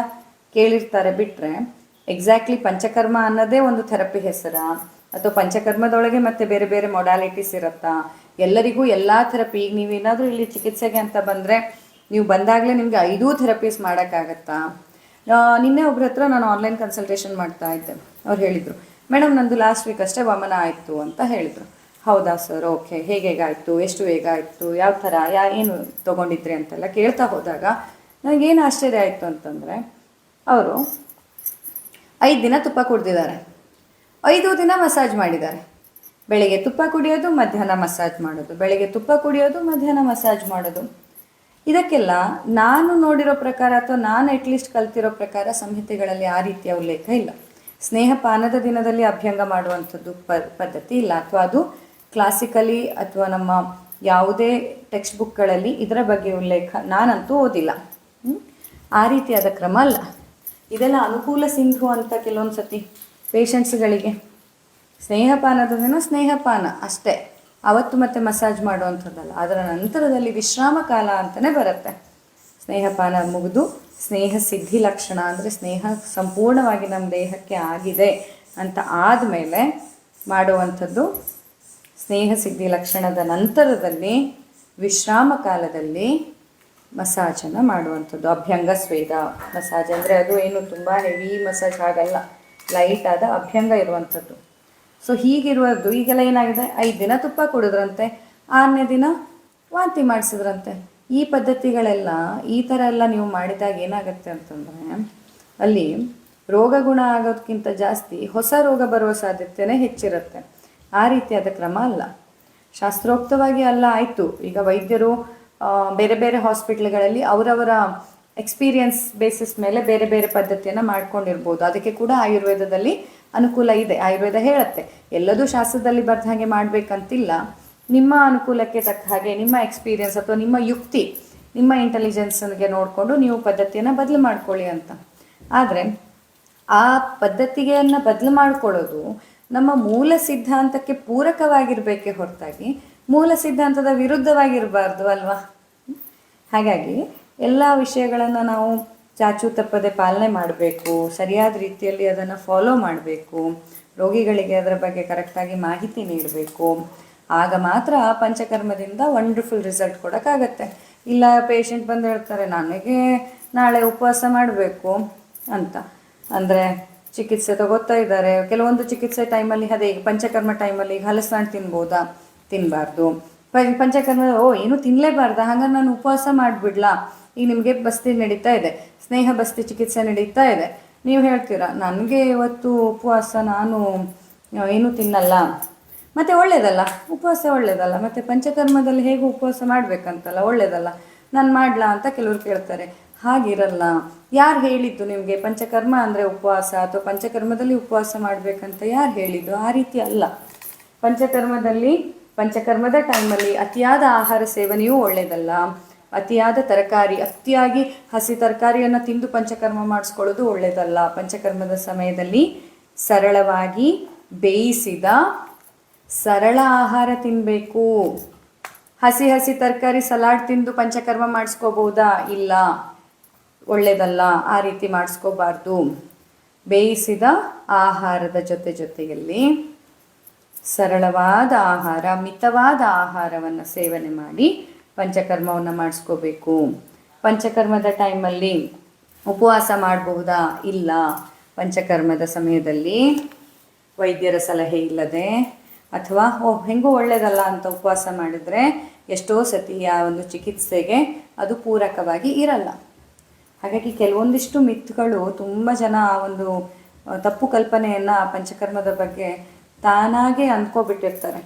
ಕೇಳಿರ್ತಾರೆ ಬಿಟ್ಟರೆ ಎಕ್ಸಾಕ್ಟ್ಲಿ ಪಂಚಕರ್ಮ ಅನ್ನೋದೇ ಒಂದು ಥೆರಪಿ ಹೆಸರಾ, ಅಥವಾ ಪಂಚಕರ್ಮದೊಳಗೆ ಮತ್ತು ಬೇರೆ ಬೇರೆ ಮೊಡಾಲಿಟೀಸ್ ಇರುತ್ತಾ, ಎಲ್ಲರಿಗೂ ಎಲ್ಲ ಥೆರಪಿ. ಈಗ ನೀವೇನಾದರೂ ಇಲ್ಲಿ ಚಿಕಿತ್ಸೆಗೆ ಅಂತ ಬಂದರೆ ನೀವು ಬಂದಾಗಲೇ ನಿಮಗೆ 5 ಥೆರಪೀಸ್ ಮಾಡೋಕ್ಕಾಗತ್ತಾ? ನಿನ್ನೆ ಒಬ್ಬರ ಹತ್ರ ನಾನು ಆನ್ಲೈನ್ ಕನ್ಸಲ್ಟೇಷನ್ ಮಾಡ್ತಾ ಇದ್ದೆ. ಅವ್ರು ಹೇಳಿದರು, ಮೇಡಮ್ ನಂದು ಲಾಸ್ಟ್ ವೀಕ್ ಅಷ್ಟೇ ವಮನ ಆಯಿತು ಅಂತ ಹೇಳಿದರು. ಹೌದಾ ಸರ್, ಓಕೆ, ಹೇಗಾಯಿತು, ಎಷ್ಟು ಬೇಗ ಆಯಿತು, ಯಾವ ಥರ ಏನು ತೊಗೊಂಡಿದ್ರಿ ಅಂತೆಲ್ಲ ಕೇಳ್ತಾ ಹೋದಾಗ ನನಗೇನು ಆಶ್ಚರ್ಯ ಆಯಿತು ಅಂತಂದರೆ, ಅವರು 5 ದಿನ ತುಪ್ಪ ಕುಡ್ದಿದ್ದಾರೆ, 5 ದಿನ ಮಸಾಜ್ ಮಾಡಿದ್ದಾರೆ. ಬೆಳಿಗ್ಗೆ ತುಪ್ಪ ಕುಡಿಯೋದು, ಮಧ್ಯಾಹ್ನ ಮಸಾಜ್ ಮಾಡೋದು, ಬೆಳಿಗ್ಗೆ ತುಪ್ಪ ಕುಡಿಯೋದು, ಮಧ್ಯಾಹ್ನ ಮಸಾಜ್ ಮಾಡೋದು. ಇದಕ್ಕೆಲ್ಲ ನಾನು ನೋಡಿರೋ ಪ್ರಕಾರ ಅಥವಾ ನಾನು ಅಟ್ಲೀಸ್ಟ್ ಕಲ್ತಿರೋ ಪ್ರಕಾರ ಸಂಹಿತೆಗಳಲ್ಲಿ ಆ ರೀತಿಯ ಉಲ್ಲೇಖ ಇಲ್ಲ. ಸ್ನೇಹಪಾನದ ದಿನದಲ್ಲಿ ಅಭ್ಯಂಗ ಮಾಡುವಂಥದ್ದು ಪದ್ಧತಿ ಇಲ್ಲ, ಅಥವಾ ಅದು ಕ್ಲಾಸಿಕಲಿ ಅಥವಾ ನಮ್ಮ ಯಾವುದೇ ಟೆಕ್ಸ್ಟ್ ಬುಕ್ಗಳಲ್ಲಿ ಇದರ ಬಗ್ಗೆ ಉಲ್ಲೇಖ ನಾನಂತೂ ಓದಿಲ್ಲ. ಆ ರೀತಿಯಾದ ಕ್ರಮ ಅಲ್ಲ. ಇದೆಲ್ಲ ಅನುಕೂಲ ಸಿಂಧು ಅಂತ ಕೆಲವೊಂದು ಸತಿ ಪೇಷಂಟ್ಸ್ಗಳಿಗೆ ಸ್ನೇಹಪಾನದ ದಿನ ಸ್ನೇಹಪಾನ ಅಷ್ಟೇ, ಅವತ್ತು ಮತ್ತೆ ಮಸಾಜ್ ಮಾಡುವಂಥದ್ದಲ್ಲ. ಅದರ ನಂತರದಲ್ಲಿ ವಿಶ್ರಾಮ ಕಾಲ ಅಂತಲೇ ಬರುತ್ತೆ. ಸ್ನೇಹಪಾನ ಮುಗಿದು ಸ್ನೇಹ ಸಿದ್ಧಿ ಲಕ್ಷಣ ಅಂದರೆ ಸ್ನೇಹ ಸಂಪೂರ್ಣವಾಗಿ ನಮ್ಮ ದೇಹಕ್ಕೆ ಆಗಿದೆ ಅಂತ ಆದಮೇಲೆ ಮಾಡುವಂಥದ್ದು ಸ್ನೇಹ ಸಿದ್ಧಿ ಲಕ್ಷಣದ ನಂತರದಲ್ಲಿ ವಿಶ್ರಾಮ ಕಾಲದಲ್ಲಿ ಮಸಾಜನ್ನು ಮಾಡುವಂಥದ್ದು. ಅಭ್ಯಂಗ ಸ್ವೇದ ಮಸಾಜ್ ಅಂದರೆ ಅದು ಏನು ತುಂಬ ಹೆವಿ ಮಸಾಜ್ ಆಗಲ್ಲ, ಲೈಟ್ ಆದ ಅಭ್ಯಂಗ ಇರುವಂಥದ್ದು. ಸೊ ಹೀಗಿರುವುದು. ಈಗೆಲ್ಲ ಏನಾಗಿದೆ, 5 ದಿನ ತುಪ್ಪ ಕುಡಿದ್ರಂತೆ, 6ನೇ ದಿನ ವಾಂತಿ ಮಾಡಿಸಿದ್ರಂತೆ. ಈ ಪದ್ಧತಿಗಳೆಲ್ಲ ಈ ಥರ ಎಲ್ಲ ನೀವು ಮಾಡಿದಾಗ ಏನಾಗುತ್ತೆ ಅಂತಂದರೆ ಅಲ್ಲಿ ರೋಗ ಗುಣ ಆಗೋದಕ್ಕಿಂತ ಜಾಸ್ತಿ ಹೊಸ ರೋಗ ಬರುವ ಸಾಧ್ಯತೆಯೇ ಹೆಚ್ಚಿರುತ್ತೆ. ಆ ರೀತಿಯಾದ ಕ್ರಮ ಅಲ್ಲ, ಶಾಸ್ತ್ರೋಕ್ತವಾಗಿ ಅಲ್ಲ. ಆಯಿತು, ಈಗ ವೈದ್ಯರು ಬೇರೆ ಬೇರೆ ಹಾಸ್ಪಿಟ್ಲ್ಗಳಲ್ಲಿ ಅವರವರ ಎಕ್ಸ್ಪೀರಿಯನ್ಸ್ ಬೇಸಿಸ್ ಮೇಲೆ ಬೇರೆ ಬೇರೆ ಪದ್ಧತಿಯನ್ನು ಮಾಡ್ಕೊಂಡಿರ್ಬೋದು. ಅದಕ್ಕೆ ಕೂಡ ಆಯುರ್ವೇದದಲ್ಲಿ ಅನುಕೂಲ ಇದೆ. ಆಯುರ್ವೇದ ಹೇಳುತ್ತೆ ಎಲ್ಲದೂ ಶಾಸ್ತ್ರದಲ್ಲಿ ಬರ್ದ ಹಾಗೆ ಮಾಡಬೇಕಂತಿಲ್ಲ, ನಿಮ್ಮ ಅನುಕೂಲಕ್ಕೆ ತಕ್ಕ ಹಾಗೆ ನಿಮ್ಮ ಎಕ್ಸ್ಪೀರಿಯನ್ಸ್ ಅಥವಾ ನಿಮ್ಮ ಯುಕ್ತಿ, ನಿಮ್ಮ ಇಂಟೆಲಿಜೆನ್ಸ್ಗೆ ನೋಡಿಕೊಂಡು ನೀವು ಪದ್ಧತಿಯನ್ನು ಬದಲು ಮಾಡ್ಕೊಳ್ಳಿ ಅಂತ. ಆದರೆ ಆ ಪದ್ಧತಿಯನ್ನು ಬದಲು ಮಾಡ್ಕೊಳ್ಳೋದು ನಮ್ಮ ಮೂಲ ಸಿದ್ಧಾಂತಕ್ಕೆ ಪೂರಕವಾಗಿರಬೇಕೇ ಹೊರತಾಗಿ ಮೂಲ ಸಿದ್ಧಾಂತದ ವಿರುದ್ಧವಾಗಿರಬಾರ್ದು ಅಲ್ವಾ. ಹಾಗಾಗಿ ಎಲ್ಲ ವಿಷಯಗಳನ್ನು ನಾವು ಚಾಚು ತಪ್ಪದೆ ಪಾಲನೆ ಮಾಡಬೇಕು, ಸರಿಯಾದ ರೀತಿಯಲ್ಲಿ ಅದನ್ನು ಫಾಲೋ ಮಾಡಬೇಕು, ರೋಗಿಗಳಿಗೆ ಅದರ ಬಗ್ಗೆ ಕರೆಕ್ಟಾಗಿ ಮಾಹಿತಿ ನೀಡಬೇಕು. ಆಗ ಮಾತ್ರ ಪಂಚಕರ್ಮದಿಂದ ವಂಡರ್ಫುಲ್ ರಿಸಲ್ಟ್ ಕೊಡೋಕ್ಕಾಗತ್ತೆ. ಇಲ್ಲ ಪೇಷಂಟ್ ಬಂದು ಹೇಳ್ತಾರೆ ನನಗೆ ನಾಳೆ ಉಪವಾಸ ಮಾಡಬೇಕು ಅಂತ, ಅಂದರೆ ಚಿಕಿತ್ಸೆ ತಗೋತಾ ಇದ್ದಾರೆ. ಕೆಲವೊಂದು ಚಿಕಿತ್ಸೆ ಟೈಮಲ್ಲಿ ಅದೇ ಈಗ ಪಂಚಕರ್ಮ ಟೈಮಲ್ಲಿ ಈಗ ಹಲಸಿನ ತಿನ್ಬೋದಾ, ತಿನ್ನಬಾರ್ದು. ಪಂಚಕರ್ಮ ಏನೂ ತಿನ್ನಲೇಬಾರ್ದ, ಹಾಗಾಗಿ ನಾನು ಉಪವಾಸ ಮಾಡಿಬಿಡ್ಲಾ. ಈಗ ನಿಮಗೆ ಬಸ್ತಿ ನಡೀತಾ ಇದೆ, ಸ್ನೇಹ ಬಸ್ತಿ ಚಿಕಿತ್ಸೆ ನಡೀತಾ ಇದೆ. ನೀವು ಹೇಳ್ತೀರಾ ನನಗೆ ಇವತ್ತು ಉಪವಾಸ, ನಾನು ಏನೂ ತಿನ್ನಲ್ಲ. ಮತ್ತು ಒಳ್ಳೆಯದಲ್ಲ, ಉಪವಾಸ ಒಳ್ಳೆಯದಲ್ಲ. ಮತ್ತು ಪಂಚಕರ್ಮದಲ್ಲಿ ಹೇಗೂ ಉಪವಾಸ ಮಾಡಬೇಕಂತಲ್ಲ, ಒಳ್ಳೆಯದಲ್ಲ, ನಾನು ಮಾಡಲಾ ಅಂತ ಕೆಲವರು ಕೇಳ್ತಾರೆ. ಹಾಗಿರಲ್ಲ. ಯಾರು ಹೇಳಿದ್ದು ನಿಮಗೆ ಪಂಚಕರ್ಮ ಅಂದರೆ ಉಪವಾಸ ಅಥವಾ ಪಂಚಕರ್ಮದಲ್ಲಿ ಉಪವಾಸ ಮಾಡಬೇಕಂತ ಯಾರು ಹೇಳಿದ್ದು? ಆ ರೀತಿ ಅಲ್ಲ. ಪಂಚಕರ್ಮದ ಟೈಮಲ್ಲಿ ಅತಿಯಾದ ಆಹಾರ ಸೇವನೆಯೂ ಒಳ್ಳೆಯದಲ್ಲ. ಅತಿಯಾದ ತರಕಾರಿ, ಅತಿಯಾಗಿ ಹಸಿ ತರಕಾರಿಯನ್ನು ತಿಂದು ಪಂಚಕರ್ಮ ಮಾಡಿಸ್ಕೊಳ್ಳೋದು ಒಳ್ಳೆಯದಲ್ಲ. ಪಂಚಕರ್ಮದ ಸಮಯದಲ್ಲಿ ಸರಳವಾಗಿ ಬೇಯಿಸಿದ ಸರಳ ಆಹಾರ ತಿನ್ನಬೇಕು. ಹಸಿ ತರಕಾರಿ ಸಲಾಡ್ ತಿಂದು ಪಂಚಕರ್ಮ ಮಾಡಿಸ್ಕೋಬೋದಾ? ಇಲ್ಲ, ಒಳ್ಳೆಯದಲ್ಲ, ಆ ರೀತಿ ಮಾಡಿಸ್ಕೋಬಾರ್ದು. ಬೇಯಿಸಿದ ಆಹಾರದ ಜೊತೆಯಲ್ಲಿ ಸರಳವಾದ ಆಹಾರ, ಮಿತವಾದ ಆಹಾರವನ್ನು ಸೇವನೆ ಮಾಡಿ ಪಂಚಕರ್ಮವನ್ನು ಮಾಡಿಸ್ಕೋಬೇಕು. ಪಂಚಕರ್ಮದ ಟೈಮಲ್ಲಿ ಉಪವಾಸ ಮಾಡಬಹುದಾ? ಇಲ್ಲ. ಪಂಚಕರ್ಮದ ಸಮಯದಲ್ಲಿ ವೈದ್ಯರ ಸಲಹೆ ಇಲ್ಲದೆ ಅಥವಾ ಹೆಂಗೂ ಒಳ್ಳೆಯದಲ್ಲ ಅಂತ ಉಪವಾಸ ಮಾಡಿದರೆ ಎಷ್ಟೋ ಸತಿ ಆ ಒಂದು ಚಿಕಿತ್ಸೆಗೆ ಅದು ಪೂರಕವಾಗಿ ಇರಲ್ಲ. ಹಾಗಾಗಿ ಕೆಲವೊಂದಿಷ್ಟು ಮಿತ್ಗಳು ತುಂಬ ಜನ ಆ ಒಂದು ತಪ್ಪು ಕಲ್ಪನೆಯನ್ನು ಪಂಚಕರ್ಮದ ಬಗ್ಗೆ ತಾನಾಗೇ ಅಂದ್ಕೊಬಿಟ್ಟಿರ್ತಾರೆ.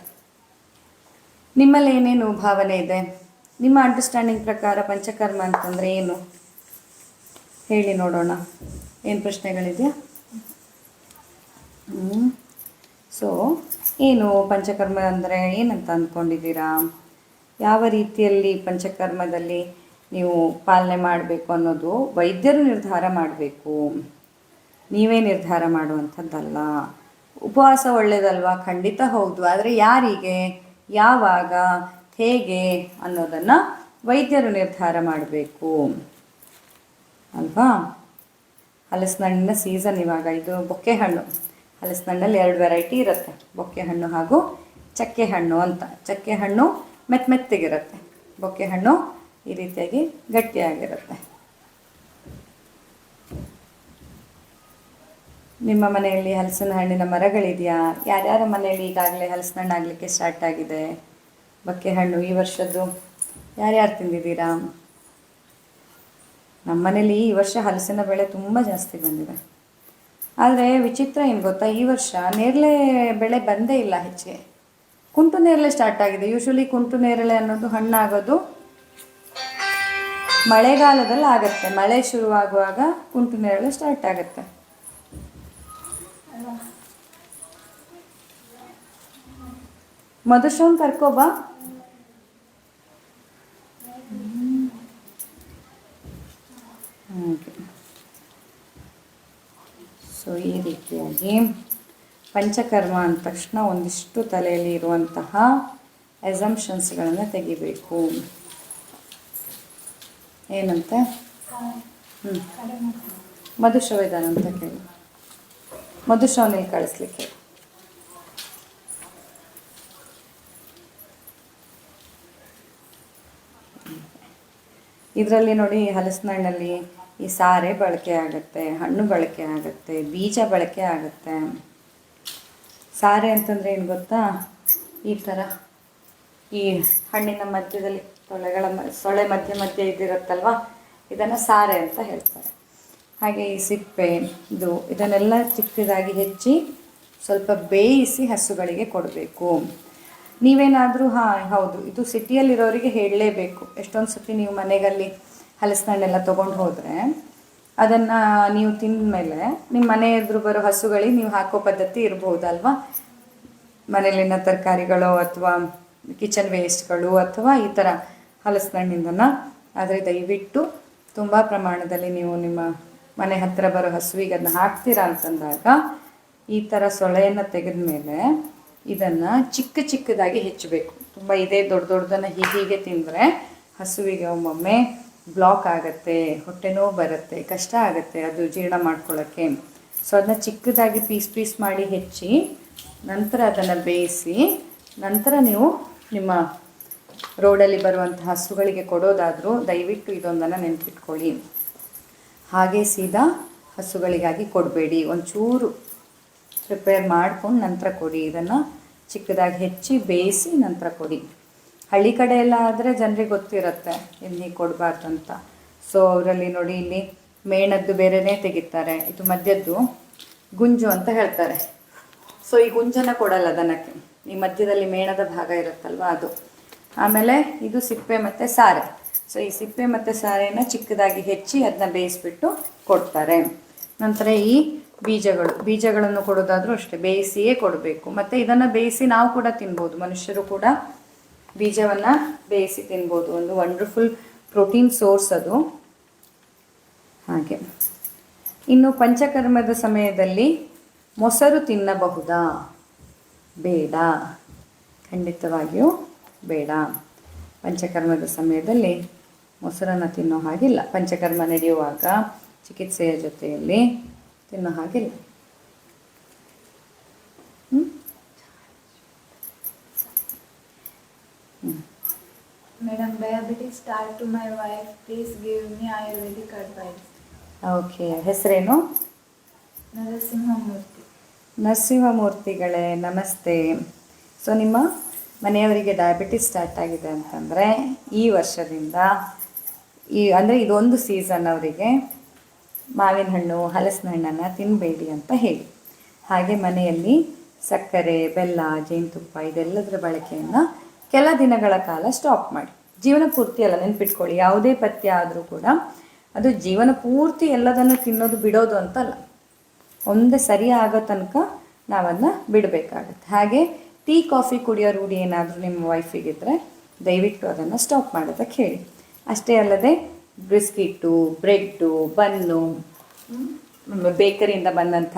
ನಿಮ್ಮಲ್ಲಿ ಏನೇನು ಭಾವನೆ ಇದೆ? ನಿಮ್ಮ ಅಂಡರ್ಸ್ಟ್ಯಾಂಡಿಂಗ್ ಪ್ರಕಾರ ಪಂಚಕರ್ಮ ಅಂತಂದರೆ ಏನು ಹೇಳಿ ನೋಡೋಣ. ಏನು ಪ್ರಶ್ನೆಗಳಿದೆಯಾ? ಸೊ ಏನು ಪಂಚಕರ್ಮ ಅಂದರೆ ಏನಂತ ಅಂದ್ಕೊಂಡಿದ್ದೀರಾ? ಯಾವ ರೀತಿಯಲ್ಲಿ ಪಂಚಕರ್ಮದಲ್ಲಿ ನೀವು ಪಾಲನೆ ಮಾಡಬೇಕು ಅನ್ನೋದು ವೈದ್ಯರು ನಿರ್ಧಾರ ಮಾಡಬೇಕು, ನೀವೇ ನಿರ್ಧಾರ ಮಾಡುವಂಥದ್ದಲ್ಲ. ಉಪವಾಸ ಒಳ್ಳೆಯದಲ್ವಾ? ಖಂಡಿತ ಹೌದು. ಆದರೆ ಯಾರಿಗೆ, ಯಾವಾಗ, ಹೇಗೆ ಅನ್ನೋದನ್ನು ವೈದ್ಯರು ನಿರ್ಧಾರ ಮಾಡಬೇಕು ಅಲ್ವಾ? ಹಲಸಿನ ಹಣ್ಣಿನ ಸೀಸನ್ ಇವಾಗ. ಇದು ಬೊಕ್ಕೆ ಹಣ್ಣು. ಹಲಸಿನ ಹಣ್ಣಲ್ಲಿ 2 ವೆರೈಟಿ ಇರುತ್ತೆ, ಬೊಕ್ಕೆ ಹಣ್ಣು ಹಾಗೂ ಚಕ್ಕೆ ಹಣ್ಣು ಅಂತ. ಚಕ್ಕೆ ಹಣ್ಣು ಮೆತ್ತಗಿರುತ್ತೆ, ಬೊಕ್ಕೆ ಹಣ್ಣು ಈ ರೀತಿಯಾಗಿ ಗಟ್ಟಿಯಾಗಿರುತ್ತೆ. ನಿಮ್ಮ ಮನೆಯಲ್ಲಿ ಹಲಸಿನ ಹಣ್ಣಿನ ಮರಗಳಿದೆಯಾ? ಯಾರ್ಯಾರ ಮನೆಯಲ್ಲಿ ಈಗಾಗಲೇ ಹಲಸಿನ ಹಣ್ಣು ಆಗಲಿಕ್ಕೆ ಸ್ಟಾರ್ಟ್ ಆಗಿದೆ? ಬೊಕ್ಕೆ ಹಣ್ಣು ಈ ವರ್ಷದ್ದು ಯಾರ್ಯಾರು ತಿಂದಿದ್ದೀರಾ? ನಮ್ಮ ಮನೇಲಿ ಈ ವರ್ಷ ಹಲಸಿನ ಬೆಳೆ ತುಂಬ ಜಾಸ್ತಿ ಬಂದಿದೆ. ಆದರೆ ವಿಚಿತ್ರ ಏನು ಗೊತ್ತಾ, ಈ ವರ್ಷ ನೇರಳೆ ಬೆಳೆ ಬಂದೇ ಇಲ್ಲ ಹೆಚ್ಚಿಗೆ. ಕುಂಟು ನೇರಳೆ ಸ್ಟಾರ್ಟ್ ಆಗಿದೆ. ಯೂಶ್ವಲಿ ಕುಂಟು ನೇರಳೆ ಅನ್ನೋದು ಹಣ್ಣಾಗೋದು ಮಳೆಗಾಲದಲ್ಲಿ ಆಗುತ್ತೆ. ಮಳೆ ಶುರುವಾಗುವಾಗ ಕುಂಟು ನೇರಳೆ ಸ್ಟಾರ್ಟ್ ಆಗುತ್ತೆ. ಮಧುಶ್ರವನ್ ಕರ್ಕೋಬಾ. ಸೊ ಈ ರೀತಿಯಾಗಿ ಪಂಚಕರ್ಮ ಅಂದ ತಕ್ಷಣ ಒಂದಿಷ್ಟು ತಲೆಯಲ್ಲಿ ಇರುವಂತಹ ಎಸಂಪ್ಷನ್ಸ್ಗಳನ್ನು ತೆಗಿಬೇಕು. ಏನಂತೆ? ಮಧುಶ್ರವ ಇದ್ದಾನಂತ ಕೇಳಿ, ಮಧುಶ್ರವನಿಗೆ ಕಳಿಸ್ಲಿಕ್ಕೆ. ಇದರಲ್ಲಿ ನೋಡಿ, ಹಲಸಿನ ಹಣ್ಣಲ್ಲಿ ಈ ಸಾರೆ ಬಳಕೆ ಆಗುತ್ತೆ, ಹಣ್ಣು ಬಳಕೆ ಆಗುತ್ತೆ, ಬೀಜ ಬಳಕೆ ಆಗುತ್ತೆ. ಸಾರೆ ಅಂತಂದರೆ ಏನು ಗೊತ್ತಾ? ಈ ಥರ ಈ ಹಣ್ಣಿನ ಮಧ್ಯದಲ್ಲಿ ಸೊಳೆ ಮಧ್ಯೆ ಇದಿರುತ್ತಲ್ವ, ಇದನ್ನು ಸಾರೆ ಅಂತ ಹೇಳ್ತಾರೆ. ಹಾಗೆ ಈ ಸಿಪ್ಪೆ ಇದನ್ನೆಲ್ಲ ಚಿಕ್ಕದಾಗಿ ಹೆಚ್ಚಿ ಸ್ವಲ್ಪ ಬೇಯಿಸಿ ಹಸುಗಳಿಗೆ ಕೊಡಬೇಕು. ನೀವೇನಾದರೂ ಹೌದು, ಇದು ಸಿಟಿಯಲ್ಲಿರೋರಿಗೆ ಹೇಳಲೇಬೇಕು. ಎಷ್ಟೊಂದು ಸತಿ ನೀವು ಮನೆಯಲ್ಲಿ ಹಲಸಿನ ಹಣ್ಣೆಲ್ಲ ತೊಗೊಂಡು ಹೋದರೆ ಅದನ್ನು ನೀವು ತಿಂದ ಮೇಲೆ ನಿಮ್ಮ ಮನೆ ಎದುರು ಬರೋ ಹಸುಗಳಿಗೆ ನೀವು ಹಾಕೋ ಪದ್ಧತಿ ಇರ್ಬೋದಲ್ವ? ಮನೆಯಲ್ಲಿನ ತರಕಾರಿಗಳು ಅಥವಾ ಕಿಚನ್ ವೇಸ್ಟ್ಗಳು ಅಥವಾ ಈ ಥರ ಹಲಸಿನ ಹಣ್ಣಿಂದನ. ಆದರೆ ದಯವಿಟ್ಟು ತುಂಬ ಪ್ರಮಾಣದಲ್ಲಿ ನೀವು ನಿಮ್ಮ ಮನೆ ಹತ್ತಿರ ಬರೋ ಹಸುವಿಗೆ ಅದನ್ನ ಹಾಕ್ತೀರಾ ಅಂತಂದಾಗ ಈ ಥರ ಸೊಳೆಯನ್ನು ತೆಗೆದ ಮೇಲೆ ಇದನ್ನು ಚಿಕ್ಕದಾಗಿ ಹೆಚ್ಚಬೇಕು. ತುಂಬ ಇದೇ ದೊಡ್ಡದನ್ನು ಹೀಗೆ ತಿಂದರೆ ಹಸುವಿಗೆ ಒಮ್ಮೊಮ್ಮೆ ಬ್ಲಾಕ್ ಆಗುತ್ತೆ, ಹೊಟ್ಟೆ ನೋವು ಬರುತ್ತೆ, ಕಷ್ಟ ಆಗುತ್ತೆ ಅದು ಜೀರ್ಣ ಮಾಡ್ಕೊಳ್ಳೋಕ್ಕೆ. ಸೊ ಅದನ್ನ ಚಿಕ್ಕದಾಗಿ ಪೀಸ್ ಮಾಡಿ ಹೆಚ್ಚಿ ನಂತರ ಅದನ್ನು ಬೇಯಿಸಿ ನಂತರ ನೀವು ನಿಮ್ಮ ರೋಡಲ್ಲಿ ಬರುವಂಥ ಹಸುಗಳಿಗೆ ಕೊಡೋದಾದರೂ ದಯವಿಟ್ಟು ಇದೊಂದನ್ನು ನೆನಪಿಟ್ಕೊಳ್ಳಿ. ಹಾಗೆ ಸೀದಾ ಹಸುಗಳಿಗಾಗಿ ಕೊಡಬೇಡಿ, ಒಂಚೂರು ಪ್ರಿಪೇರ್ ಮಾಡ್ಕೊಂಡು ನಂತರ ಕೊಡಿ. ಇದನ್ನು ಚಿಕ್ಕದಾಗಿ ಹೆಚ್ಚಿ ಬೇಯಿಸಿ ನಂತರ ಕೊಡಿ. ಹಳ್ಳಿ ಕಡೆ ಎಲ್ಲ ಆದರೆ ಜನರಿಗೆ ಗೊತ್ತಿರುತ್ತೆ ಇನ್ನು ಹೀಗೆ ಕೊಡಬಾರ್ದು ಅಂತ. ಸೊ ಅವರಲ್ಲಿ ನೋಡಿ ಇಲ್ಲಿ ಮೇಣದ್ದು ಬೇರೆಯೇ ತೆಗಿತಾರೆ, ಇದು ಮಧ್ಯದ್ದು ಗುಂಜು ಅಂತ ಹೇಳ್ತಾರೆ. ಸೊ ಈ ಗುಂಜನ್ನು ಕೊಡಲ್ಲ ದನಕ್ಕೆ, ಈ ಮಧ್ಯದಲ್ಲಿ ಮೇಣದ ಭಾಗ ಇರುತ್ತಲ್ವ ಅದು. ಆಮೇಲೆ ಇದು ಸಿಪ್ಪೆ ಮತ್ತು ಸಾರೆ. ಸೊ ಈ ಸಿಪ್ಪೆ ಮತ್ತು ಸಾರೆಯನ್ನು ಚಿಕ್ಕದಾಗಿ ಹೆಚ್ಚಿ ಅದನ್ನ ಬೇಯಿಸ್ಬಿಟ್ಟು ಕೊಡ್ತಾರೆ. ನಂತರ ಈ ಬೀಜಗಳನ್ನು ಕೊಡೋದಾದರೂ ಅಷ್ಟೇ ಬೇಯಿಸಿಯೇ ಕೊಡಬೇಕು. ಮತ್ತು ಇದನ್ನು ಬೇಯಿಸಿ ನಾವು ಕೂಡ ತಿನ್ಬೋದು, ಮನುಷ್ಯರು ಕೂಡ ಬೀಜವನ್ನು ಬೇಯಿಸಿ ತಿನ್ಬೋದು. ಒಂದು ವಂಡರ್ಫುಲ್ ಪ್ರೋಟೀನ್ ಸೋರ್ಸ್ ಅದು. ಹಾಗೆ ಇನ್ನು ಪಂಚಕರ್ಮದ ಸಮಯದಲ್ಲಿ ಮೊಸರು ತಿನ್ನಬಹುದಾ? ಬೇಡ, ಖಂಡಿತವಾಗಿಯೂ ಬೇಡ. ಪಂಚಕರ್ಮದ ಸಮಯದಲ್ಲಿ ಮೊಸರನ್ನು ತಿನ್ನೋ ಹಾಗಿಲ್ಲ. ಪಂಚಕರ್ಮ ನಡೆಯುವಾಗ ಚಿಕಿತ್ಸೆಯ ಜೊತೆಯಲ್ಲಿ ತಿನ್ನೋ ಹಾಗಿಲ್ಲ. Madam, diabetes start to my wife. Please give me Ayurvedic advice. Okay, ಹೆಸರೇನು? ನರಸಿಂಹಮೂರ್ತಿ. ನರಸಿಂಹಮೂರ್ತಿಗಳೇ ನಮಸ್ತೆ. ಸೊ ನಿಮ್ಮ ಮನೆಯವರಿಗೆ ಡಯಾಬಿಟಿಸ್ ಸ್ಟಾರ್ಟ್ ಆಗಿದೆ ಅಂತಂದರೆ ಈ ವರ್ಷದಿಂದ ಅಂದರೆ ಇದೊಂದು ಸೀಸನ್ ಅವರಿಗೆ ಮಾವಿನ ಹಣ್ಣು ಹಲಸಿನ ಹಣ್ಣನ್ನು ತಿನ್ನಬೇಡಿ ಅಂತ ಹೇಳಿ. ಹಾಗೆ ಮನೆಯಲ್ಲಿ ಸಕ್ಕರೆ, ಬೆಲ್ಲ, ಜೇನುತುಪ್ಪ ಇದೆಲ್ಲದರ ಬಳಕೆಯನ್ನು ಕೆಲ ದಿನಗಳ ಕಾಲ ಸ್ಟಾಪ್ ಮಾಡಿ. ಜೀವನ ಪೂರ್ತಿ ಅಲ್ಲ, ನೆನ್ಪಿಟ್ಕೊಳ್ಳಿ. ಯಾವುದೇ ಪಥ್ಯ ಆದರೂ ಕೂಡ ಅದು ಜೀವನ ಪೂರ್ತಿ ಎಲ್ಲದನ್ನು ತಿನ್ನೋದು ಬಿಡೋದು ಅಂತಲ್ಲ, ಒಂದೇ ಸರಿ ಆಗೋ ತನಕ ನಾವದನ್ನ ಬಿಡಬೇಕಾಗತ್ತೆ. ಹಾಗೆ ಟೀ ಕಾಫಿ ಕುಡಿಯೋ ರೂಢಿ ಏನಾದರೂ ನಿಮ್ಮ ವೈಫಿಗಿದ್ರೆ ದಯವಿಟ್ಟು ಅದನ್ನು ಸ್ಟಾಪ್ ಮಾಡೋದಕ್ಕೆ ಹೇಳಿ. ಅಷ್ಟೇ ಅಲ್ಲದೆ ಬಿಸ್ಕಿಟ್ಟು, ಬ್ರೆಡ್ಡು, ಬನ್ನು, ಬೇಕರಿಯಿಂದ ಬಂದಂಥ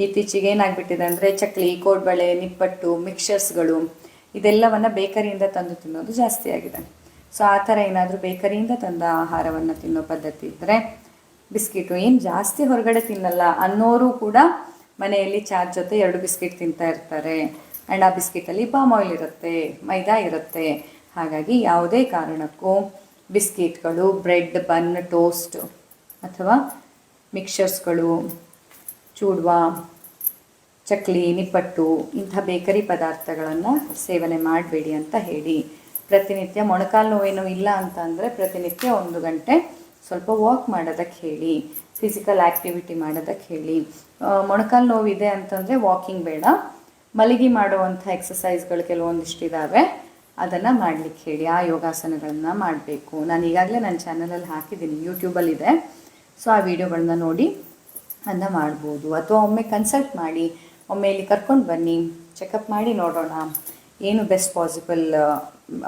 ಇತ್ತೀಚೆಗೆ ಏನಾಗ್ಬಿಟ್ಟಿದೆ ಅಂದರೆ ಚಕ್ಲಿ, ಕೋಡ್ಬಳೆ, ನಿಪ್ಪಟ್ಟು, ಮಿಕ್ಸರ್ಸ್ಗಳು ಇದೆಲ್ಲವನ್ನು ಬೇಕರಿಯಿಂದ ತಂದು ತಿನ್ನೋದು ಜಾಸ್ತಿ ಆಗಿದೆ. ಸೊ ಆ ಥರ ಏನಾದರೂ ಬೇಕರಿಯಿಂದ ತಂದ ಆಹಾರವನ್ನು ತಿನ್ನೋ ಪದ್ಧತಿ ಇದ್ದರೆ, ಬಿಸ್ಕಿಟು ಏನು ಜಾಸ್ತಿ ಹೊರಗಡೆ ತಿನ್ನಲ್ಲ ಅನ್ನೋರು ಕೂಡ ಮನೆಯಲ್ಲಿ ಚಾದ ಜೊತೆ 2 ಬಿಸ್ಕಿಟ್ ತಿಂತಾ ಇರ್ತಾರೆ. ಆ್ಯಂಡ್ ಆ ಬಿಸ್ಕಿಟಲ್ಲಿ ಪಾಮ್ ಆಯಿಲ್ ಇರುತ್ತೆ, ಮೈದಾ ಇರುತ್ತೆ. ಹಾಗಾಗಿ ಯಾವುದೇ ಕಾರಣಕ್ಕೂ ಬಿಸ್ಕಿಟ್ಗಳು, ಬ್ರೆಡ್, ಬನ್, ಟೋಸ್ಟ್ ಅಥವಾ ಮಿಕ್ಸರ್ಸ್ಗಳು, ಚೂಡ್ವಾ, ಚಕ್ಲಿ, ನಿಪ್ಪಟ್ಟು ಇಂಥ ಬೇಕರಿ ಪದಾರ್ಥಗಳನ್ನು ಸೇವನೆ ಮಾಡಬೇಡಿ ಅಂತ ಹೇಳಿ. ಪ್ರತಿನಿತ್ಯ ಮೊಣಕಾಲು ನೋವೇನೂ ಇಲ್ಲ ಅಂತ ಅಂದರೆ ಪ್ರತಿನಿತ್ಯ 1 ಗಂಟೆ ಸ್ವಲ್ಪ ವಾಕ್ ಮಾಡೋದಕ್ಕೆ ಹೇಳಿ, ಫಿಸಿಕಲ್ ಆ್ಯಕ್ಟಿವಿಟಿ ಮಾಡೋದಕ್ಕೆ ಹೇಳಿ. ಮೊಣಕಾಲು ನೋವಿದೆ ಅಂತಂದರೆ ವಾಕಿಂಗ್ ಬೇಡ, ಮಲಗಿ ಮಾಡುವಂಥ ಎಕ್ಸಸೈಸ್ಗಳು ಕೆಲವೊಂದಿಷ್ಟಿದ್ದಾವೆ, ಅದನ್ನು ಮಾಡಲಿಕ್ಕೆ ಹೇಳಿ. ಆ ಯೋಗಾಸನಗಳನ್ನು ಮಾಡಬೇಕು. ನಾನು ಈಗಾಗಲೇ ನನ್ನ ಚಾನಲಲ್ಲಿ ಹಾಕಿದ್ದೀನಿ, ಯೂಟ್ಯೂಬಲ್ಲಿದೆ. ಸೊ ಆ ವಿಡಿಯೋಗಳನ್ನ ನೋಡಿ ಅದನ್ನ ಮಾಡ್ಬೋದು. ಅಥವಾ ಒಮ್ಮೆ ಕನ್ಸಲ್ಟ್ ಮಾಡಿ, ಒಮ್ಮೆ ಇಲ್ಲಿ ಕರ್ಕೊಂಡು ಬನ್ನಿ, ಚೆಕಪ್ ಮಾಡಿ ನೋಡೋಣ ಏನು ಬೆಸ್ಟ್ ಪಾಸಿಬಲ್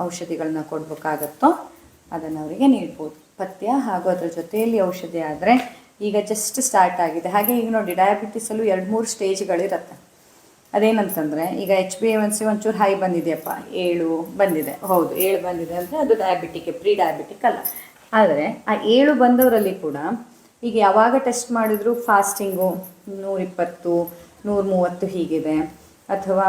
ಔಷಧಿಗಳನ್ನ ಕೊಡಬೇಕಾಗತ್ತೋ ಅದನ್ನು ಅವರಿಗೆ ನೀಡ್ಬೋದು. ಪಥ್ಯ ಹಾಗೂ ಅದರ ಜೊತೆಯಲ್ಲಿ ಔಷಧಿ ಆದರೆ ಈಗ ಜಸ್ಟ್ ಸ್ಟಾರ್ಟ್ ಆಗಿದೆ. ಹಾಗೆ ಈಗ ನೋಡಿ ಡಯಾಬಿಟಿಸಲ್ಲೂ 2-3 ಸ್ಟೇಜ್ಗಳಿರುತ್ತೆ. ಅದೇನಂತಂದರೆ ಈಗ HbA1c ಒಂಚೂರು ಹೈ ಬಂದಿದೆಯಪ್ಪ, 7 ಬಂದಿದೆ. ಹೌದು, 7 ಬಂದಿದೆ ಅಂದರೆ ಅದು ಡಯಾಬಿಟಿಕ್, ಪ್ರೀ ಡಯಾಬಿಟಿಕ್ ಅಲ್ಲ. ಆದರೆ ಆ 7 ಬಂದವರಲ್ಲಿ ಕೂಡ ಈಗ ಯಾವಾಗ ಟೆಸ್ಟ್ ಮಾಡಿದ್ರು ಫಾಸ್ಟಿಂಗು 120, 130 ಹೀಗಿದೆ. ಅಥವಾ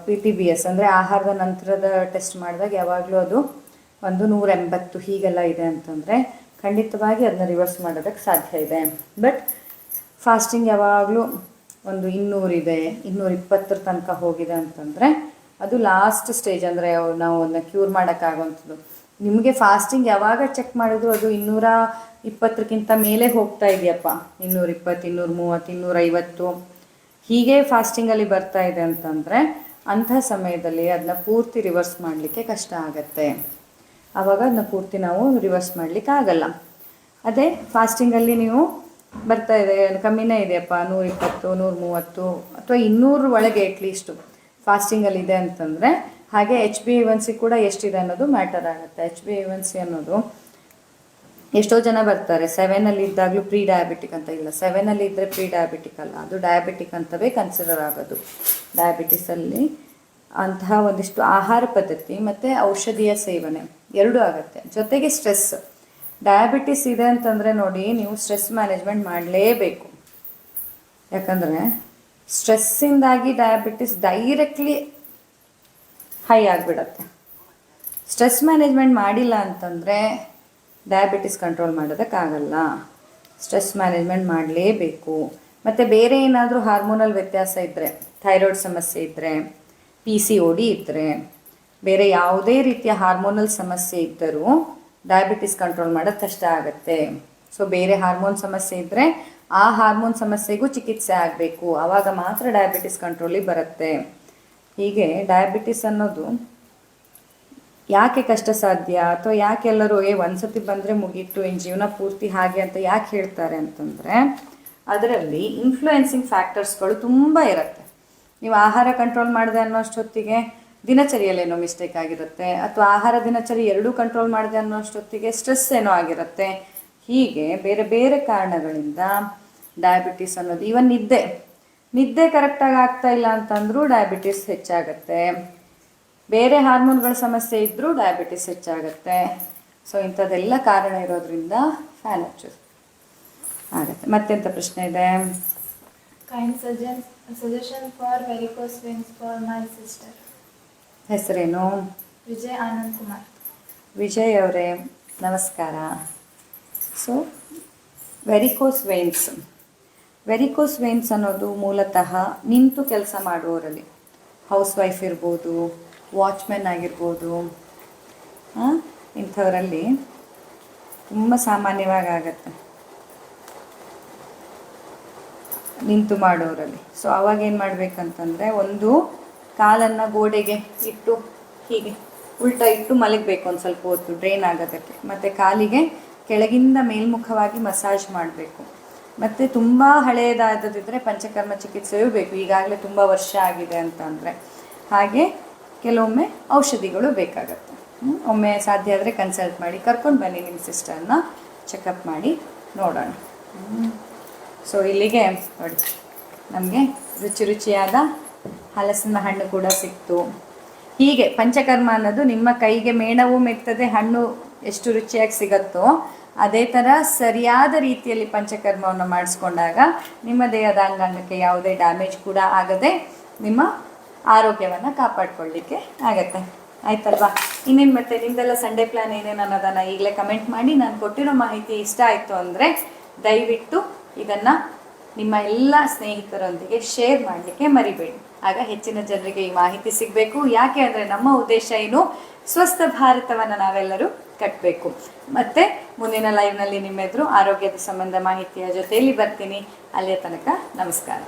PTBS ಅಂದರೆ ಆಹಾರದ ನಂತರದ ಟೆಸ್ಟ್ ಮಾಡಿದಾಗ ಯಾವಾಗಲೂ ಅದು 180 ಹೀಗೆಲ್ಲ ಇದೆ ಅಂತಂದರೆ ಖಂಡಿತವಾಗಿ ಅದನ್ನ ರಿವರ್ಸ್ ಮಾಡೋದಕ್ಕೆ ಸಾಧ್ಯ ಇದೆ. ಬಟ್ ಫಾಸ್ಟಿಂಗ್ ಯಾವಾಗಲೂ 200 ಇದೆ, 220 ತನಕ ಹೋಗಿದೆ ಅಂತಂದರೆ ಅದು ಲಾಸ್ಟ್ ಸ್ಟೇಜ್. ಅಂದರೆ ನಾವು ಅದನ್ನ ಕ್ಯೂರ್ ಮಾಡೋಕ್ಕಾಗೋವಂಥದ್ದು. ನಿಮಗೆ ಫಾಸ್ಟಿಂಗ್ ಯಾವಾಗ ಚೆಕ್ ಮಾಡಿದ್ರು ಅದು 220ಕ್ಕಿಂತ ಮೇಲೆ ಹೋಗ್ತಾ ಇದೆಯಪ್ಪ, 220, 230, 250 ಹೀಗೆ ಫಾಸ್ಟಿಂಗಲ್ಲಿ ಬರ್ತಾ ಇದೆ ಅಂತಂದರೆ ಅಂಥ ಸಮಯದಲ್ಲಿ ಅದನ್ನ ಪೂರ್ತಿ ರಿವರ್ಸ್ ಮಾಡಲಿಕ್ಕೆ ಕಷ್ಟ ಆಗುತ್ತೆ. ಆವಾಗ ಅದನ್ನ ಪೂರ್ತಿ ನಾವು ರಿವರ್ಸ್ ಮಾಡಲಿಕ್ಕೆ ಆಗಲ್ಲ. ಅದೇ ಫಾಸ್ಟಿಂಗಲ್ಲಿ ನೀವು ಬರ್ತಾ ಇದೆ, ಕಮ್ಮಿನೇ ಇದೆಯಪ್ಪ, 120, 130 ಅಥವಾ 200 ಒಳಗೆ ಅಟ್ಲೀಸ್ಟು ಫಾಸ್ಟಿಂಗಲ್ಲಿದೆ ಅಂತಂದರೆ, ಹಾಗೆ HbA1c ಕೂಡ ಎಷ್ಟಿದೆ ಅನ್ನೋದು ಮ್ಯಾಟರ್ ಆಗುತ್ತೆ. HbA1c ಅನ್ನೋದು ಎಷ್ಟೋ ಜನ ಬರ್ತಾರೆ 7 ಇದ್ದಾಗಲೂ ಪ್ರೀ ಡಯಾಬಿಟಿಕ್ ಅಂತ. ಇಲ್ಲ, 7 ಇದ್ದರೆ ಪ್ರೀ ಡಯಾಬಿಟಿಕ್ ಅಲ್ಲ, ಅದು ಡಯಾಬಿಟಿಕ್ ಅಂತವೇ ಕನ್ಸಿಡರ್ ಆಗೋದು. ಡಯಾಬಿಟಿಸಲ್ಲಿ ಅಂತಹ ಒಂದಿಷ್ಟು ಆಹಾರ ಪದ್ಧತಿ ಮತ್ತು ಔಷಧಿಯ ಸೇವನೆ 2 ಆಗುತ್ತೆ. ಜೊತೆಗೆ ಸ್ಟ್ರೆಸ್, ಡಯಾಬಿಟಿಸ್ ಇದೆ ಅಂತಂದರೆ ನೋಡಿ, ನೀವು ಸ್ಟ್ರೆಸ್ ಮ್ಯಾನೇಜ್ಮೆಂಟ್ ಮಾಡಲೇಬೇಕು. ಯಾಕಂದರೆ ಸ್ಟ್ರೆಸ್ಸಿಂದಾಗಿ ಡಯಾಬಿಟಿಸ್ ಡೈರೆಕ್ಟ್ಲಿ ಹೈ ಆಗಿಬಿಡತ್ತೆ. ಸ್ಟ್ರೆಸ್ ಮ್ಯಾನೇಜ್ಮೆಂಟ್ ಮಾಡಿಲ್ಲ ಅಂತಂದರೆ ಡಯಾಬಿಟಿಸ್ ಕಂಟ್ರೋಲ್ ಮಾಡೋದಕ್ಕಾಗಲ್ಲ. ಸ್ಟ್ರೆಸ್ ಮ್ಯಾನೇಜ್ಮೆಂಟ್ ಮಾಡಲೇಬೇಕು. ಮತ್ತು ಬೇರೆ ಏನಾದರೂ ಹಾರ್ಮೋನಲ್ ವ್ಯತ್ಯಾಸ ಇದ್ದರೆ, ಥೈರಾಯ್ಡ್ ಸಮಸ್ಯೆ ಇದ್ದರೆ, PCOD ಇದ್ದರೆ, ಬೇರೆ ಯಾವುದೇ ರೀತಿಯ ಹಾರ್ಮೋನಲ್ ಸಮಸ್ಯೆ ಇದ್ದರೂ ಡಯಾಬಿಟಿಸ್ ಕಂಟ್ರೋಲ್ ಮಾಡೋದು ಕಷ್ಟ ಆಗುತ್ತೆ. ಸೊ ಬೇರೆ ಹಾರ್ಮೋನ್ ಸಮಸ್ಯೆ ಇದ್ದರೆ ಆ ಹಾರ್ಮೋನ್ ಸಮಸ್ಯೆಗೂ ಚಿಕಿತ್ಸೆ ಆಗಬೇಕು. ಆವಾಗ ಮಾತ್ರ ಡಯಾಬಿಟಿಸ್ ಕಂಟ್ರೋಲಿಗೆ ಬರುತ್ತೆ. ಹೀಗೆ ಡಯಾಬಿಟಿಸ್ ಅನ್ನೋದು ಯಾಕೆ ಕಷ್ಟ ಸಾಧ್ಯ, ಅಥವಾ ಯಾಕೆ ಎಲ್ಲರೂ ಒಂದು ಸತಿ ಬಂದರೆ ಮುಗೀತು ಇನ್ನು ಜೀವನ ಪೂರ್ತಿ ಹಾಗೆ ಅಂತ ಯಾಕೆ ಹೇಳ್ತಾರೆ ಅಂತಂದರೆ, ಅದರಲ್ಲಿ ಇನ್ಫ್ಲೂಯೆನ್ಸಿಂಗ್ ಫ್ಯಾಕ್ಟರ್ಸ್ಗಳು ತುಂಬ ಇರುತ್ತೆ. ನೀವು ಆಹಾರ ಕಂಟ್ರೋಲ್ ಮಾಡಿದೆ ಅನ್ನೋಷ್ಟೊತ್ತಿಗೆ ದಿನಚರಿಯಲ್ಲೇನೋ ಮಿಸ್ಟೇಕ್ ಆಗಿರುತ್ತೆ, ಅಥವಾ ಆಹಾರ ದಿನಚರಿ ಎರಡೂ ಕಂಟ್ರೋಲ್ ಮಾಡಿದೆ ಅನ್ನೋಷ್ಟೊತ್ತಿಗೆ ಸ್ಟ್ರೆಸ್ ಏನೋ ಆಗಿರುತ್ತೆ. ಹೀಗೆ ಬೇರೆ ಬೇರೆ ಕಾರಣಗಳಿಂದ ಡಯಾಬಿಟಿಸ್ ಅನ್ನೋದು, ಈವನ್ ನಿದ್ದೆ ಕರೆಕ್ಟಾಗಿ ಆಗ್ತಾ ಇಲ್ಲ ಅಂತಂದರೂ ಡಯಾಬಿಟಿಸ್ ಹೆಚ್ಚಾಗುತ್ತೆ. ಬೇರೆ ಹಾರ್ಮೋನ್ಗಳ ಸಮಸ್ಯೆ ಇದ್ದರೂ ಡಯಾಬಿಟಿಸ್ ಹೆಚ್ಚಾಗುತ್ತೆ. ಸೊ ಇಂಥದ್ದೆಲ್ಲ ಕಾರಣ ಇರೋದ್ರಿಂದ ಫ್ಯಾನ್ ಹಚ್ಚೋದು ಆಗುತ್ತೆ. ಮತ್ತೆಂಥ ಪ್ರಶ್ನೆ ಇದೆ? Kind suggestion for varicose veins for my sister. ಹೆಸರೇನು? ವಿಜಯ್ ಆನಂದ್ ಕುಮಾರ್. ವಿಜಯ್ ಅವರೇ ನಮಸ್ಕಾರ. ಸೊ ವೆರಿಕೋಸ್ ವೇನ್ಸ್ ಅನ್ನೋದು ಮೂಲತಃ ನಿಂತು ಕೆಲಸ ಮಾಡುವವರಲ್ಲಿ, ಹೌಸ್ ವೈಫ್ ಇರ್ಬೋದು, ವಾಚ್ಮೆನ್ ಆಗಿರ್ಬೋದು, ಇಂಥವರಲ್ಲಿ ತುಂಬ ಸಾಮಾನ್ಯವಾಗಿ ಆಗುತ್ತೆ, ನಿಂತು ಮಾಡೋರಲ್ಲಿ. ಸೊ ಅವಾಗ ಏನು ಮಾಡಬೇಕಂತಂದರೆ, ಒಂದು ಕಾಲನ್ನು ಗೋಡೆಗೆ ಇಟ್ಟು ಹೀಗೆ ಉಲ್ಟಾ ಇಟ್ಟು ಮಲಗಬೇಕು ಒಂದು ಸ್ವಲ್ಪ ಹೊತ್ತು, ಡ್ರೈನ್ ಆಗೋದಕ್ಕೆ. ಮತ್ತು ಕಾಲಿಗೆ ಕೆಳಗಿಂದ ಮೇಲ್ಮುಖವಾಗಿ ಮಸಾಜ್ ಮಾಡಬೇಕು. ಮತ್ತು ತುಂಬ ಹಳೆಯದಾದದಿದ್ದರೆ ಪಂಚಕರ್ಮ ಚಿಕಿತ್ಸೆಯೂ ಬೇಕು, ಈಗಾಗಲೇ ತುಂಬ ವರ್ಷ ಆಗಿದೆ ಅಂತ ಅಂದರೆ. ಹಾಗೆ ಕೆಲವೊಮ್ಮೆ ಔಷಧಿಗಳು ಬೇಕಾಗತ್ತೆ. ಒಮ್ಮೆ ಸಾಧ್ಯ ಆದರೆ ಕನ್ಸಲ್ಟ್ ಮಾಡಿ ಕರ್ಕೊಂಡು ಬನ್ನಿ ನಿಮ್ಮ ಸಿಸ್ಟರ್ನ, ಚೆಕಪ್ ಮಾಡಿ ನೋಡೋಣ. ಸೊ ಇಲ್ಲಿಗೆ ನೋಡಿ, ನಮಗೆ ರುಚಿಯಾದ ಹಲಸಿನ ಹಣ್ಣು ಕೂಡ ಸಿಕ್ತು. ಹೀಗೆ ಪಂಚಕರ್ಮ ಅನ್ನೋದು ನಿಮ್ಮ ಕೈಗೆ ಮೇಣವೂ ಮೆತ್ತದೆ, ಹಣ್ಣು ಎಷ್ಟು ರುಚಿಯಾಗಿ ಸಿಗುತ್ತೋ ಅದೇ ಥರ ಸರಿಯಾದ ರೀತಿಯಲ್ಲಿ ಪಂಚಕರ್ಮವನ್ನು ಮಾಡಿಸ್ಕೊಂಡಾಗ ನಿಮ್ಮ ದೇಹದ ಅಂಗಾಂಗಕ್ಕೆ ಯಾವುದೇ ಡ್ಯಾಮೇಜ್ ಕೂಡ ಆಗದೆ ನಿಮ್ಮ ಆರೋಗ್ಯವನ್ನು ಕಾಪಾಡ್ಕೊಳ್ಳಿಕ್ಕೆ ಆಗತ್ತೆ. ಆಯ್ತಲ್ವಾ? ಇನ್ನೇನು ಮತ್ತೆ ನಿಮ್ಮದೆಲ್ಲ ಸಂಡೇ ಪ್ಲ್ಯಾನ್ ಏನೇನು ಅನ್ನೋದನ್ನು ಈಗಲೇ ಕಮೆಂಟ್ ಮಾಡಿ. ನಾನು ಕೊಟ್ಟಿರೋ ಮಾಹಿತಿ ಇಷ್ಟ ಆಯಿತು ಅಂದರೆ ದಯವಿಟ್ಟು ಇದನ್ನು ನಿಮ್ಮ ಎಲ್ಲ ಸ್ನೇಹಿತರೊಂದಿಗೆ ಶೇರ್ ಮಾಡಲಿಕ್ಕೆ ಮರಿಬೇಡಿ. ಆಗ ಹೆಚ್ಚಿನ ಜನರಿಗೆ ಈ ಮಾಹಿತಿ ಸಿಗಬೇಕು. ಯಾಕೆ ಅಂದರೆ ನಮ್ಮ ಉದ್ದೇಶ ಏನು, ಸ್ವಸ್ಥ ಭಾರತವನ್ನು ನಾವೆಲ್ಲರೂ ಕಟ್ಟಬೇಕು. ಮತ್ತು ಮುಂದಿನ ಲೈವ್ನಲ್ಲಿ ನಿಮ್ಮೆದುರು ಆರೋಗ್ಯದ ಸಂಬಂಧ ಮಾಹಿತಿಯ ಜೊತೆಯಲ್ಲಿ ಬರ್ತೀನಿ. ಅಲ್ಲಿಯ ತನಕ ನಮಸ್ಕಾರ.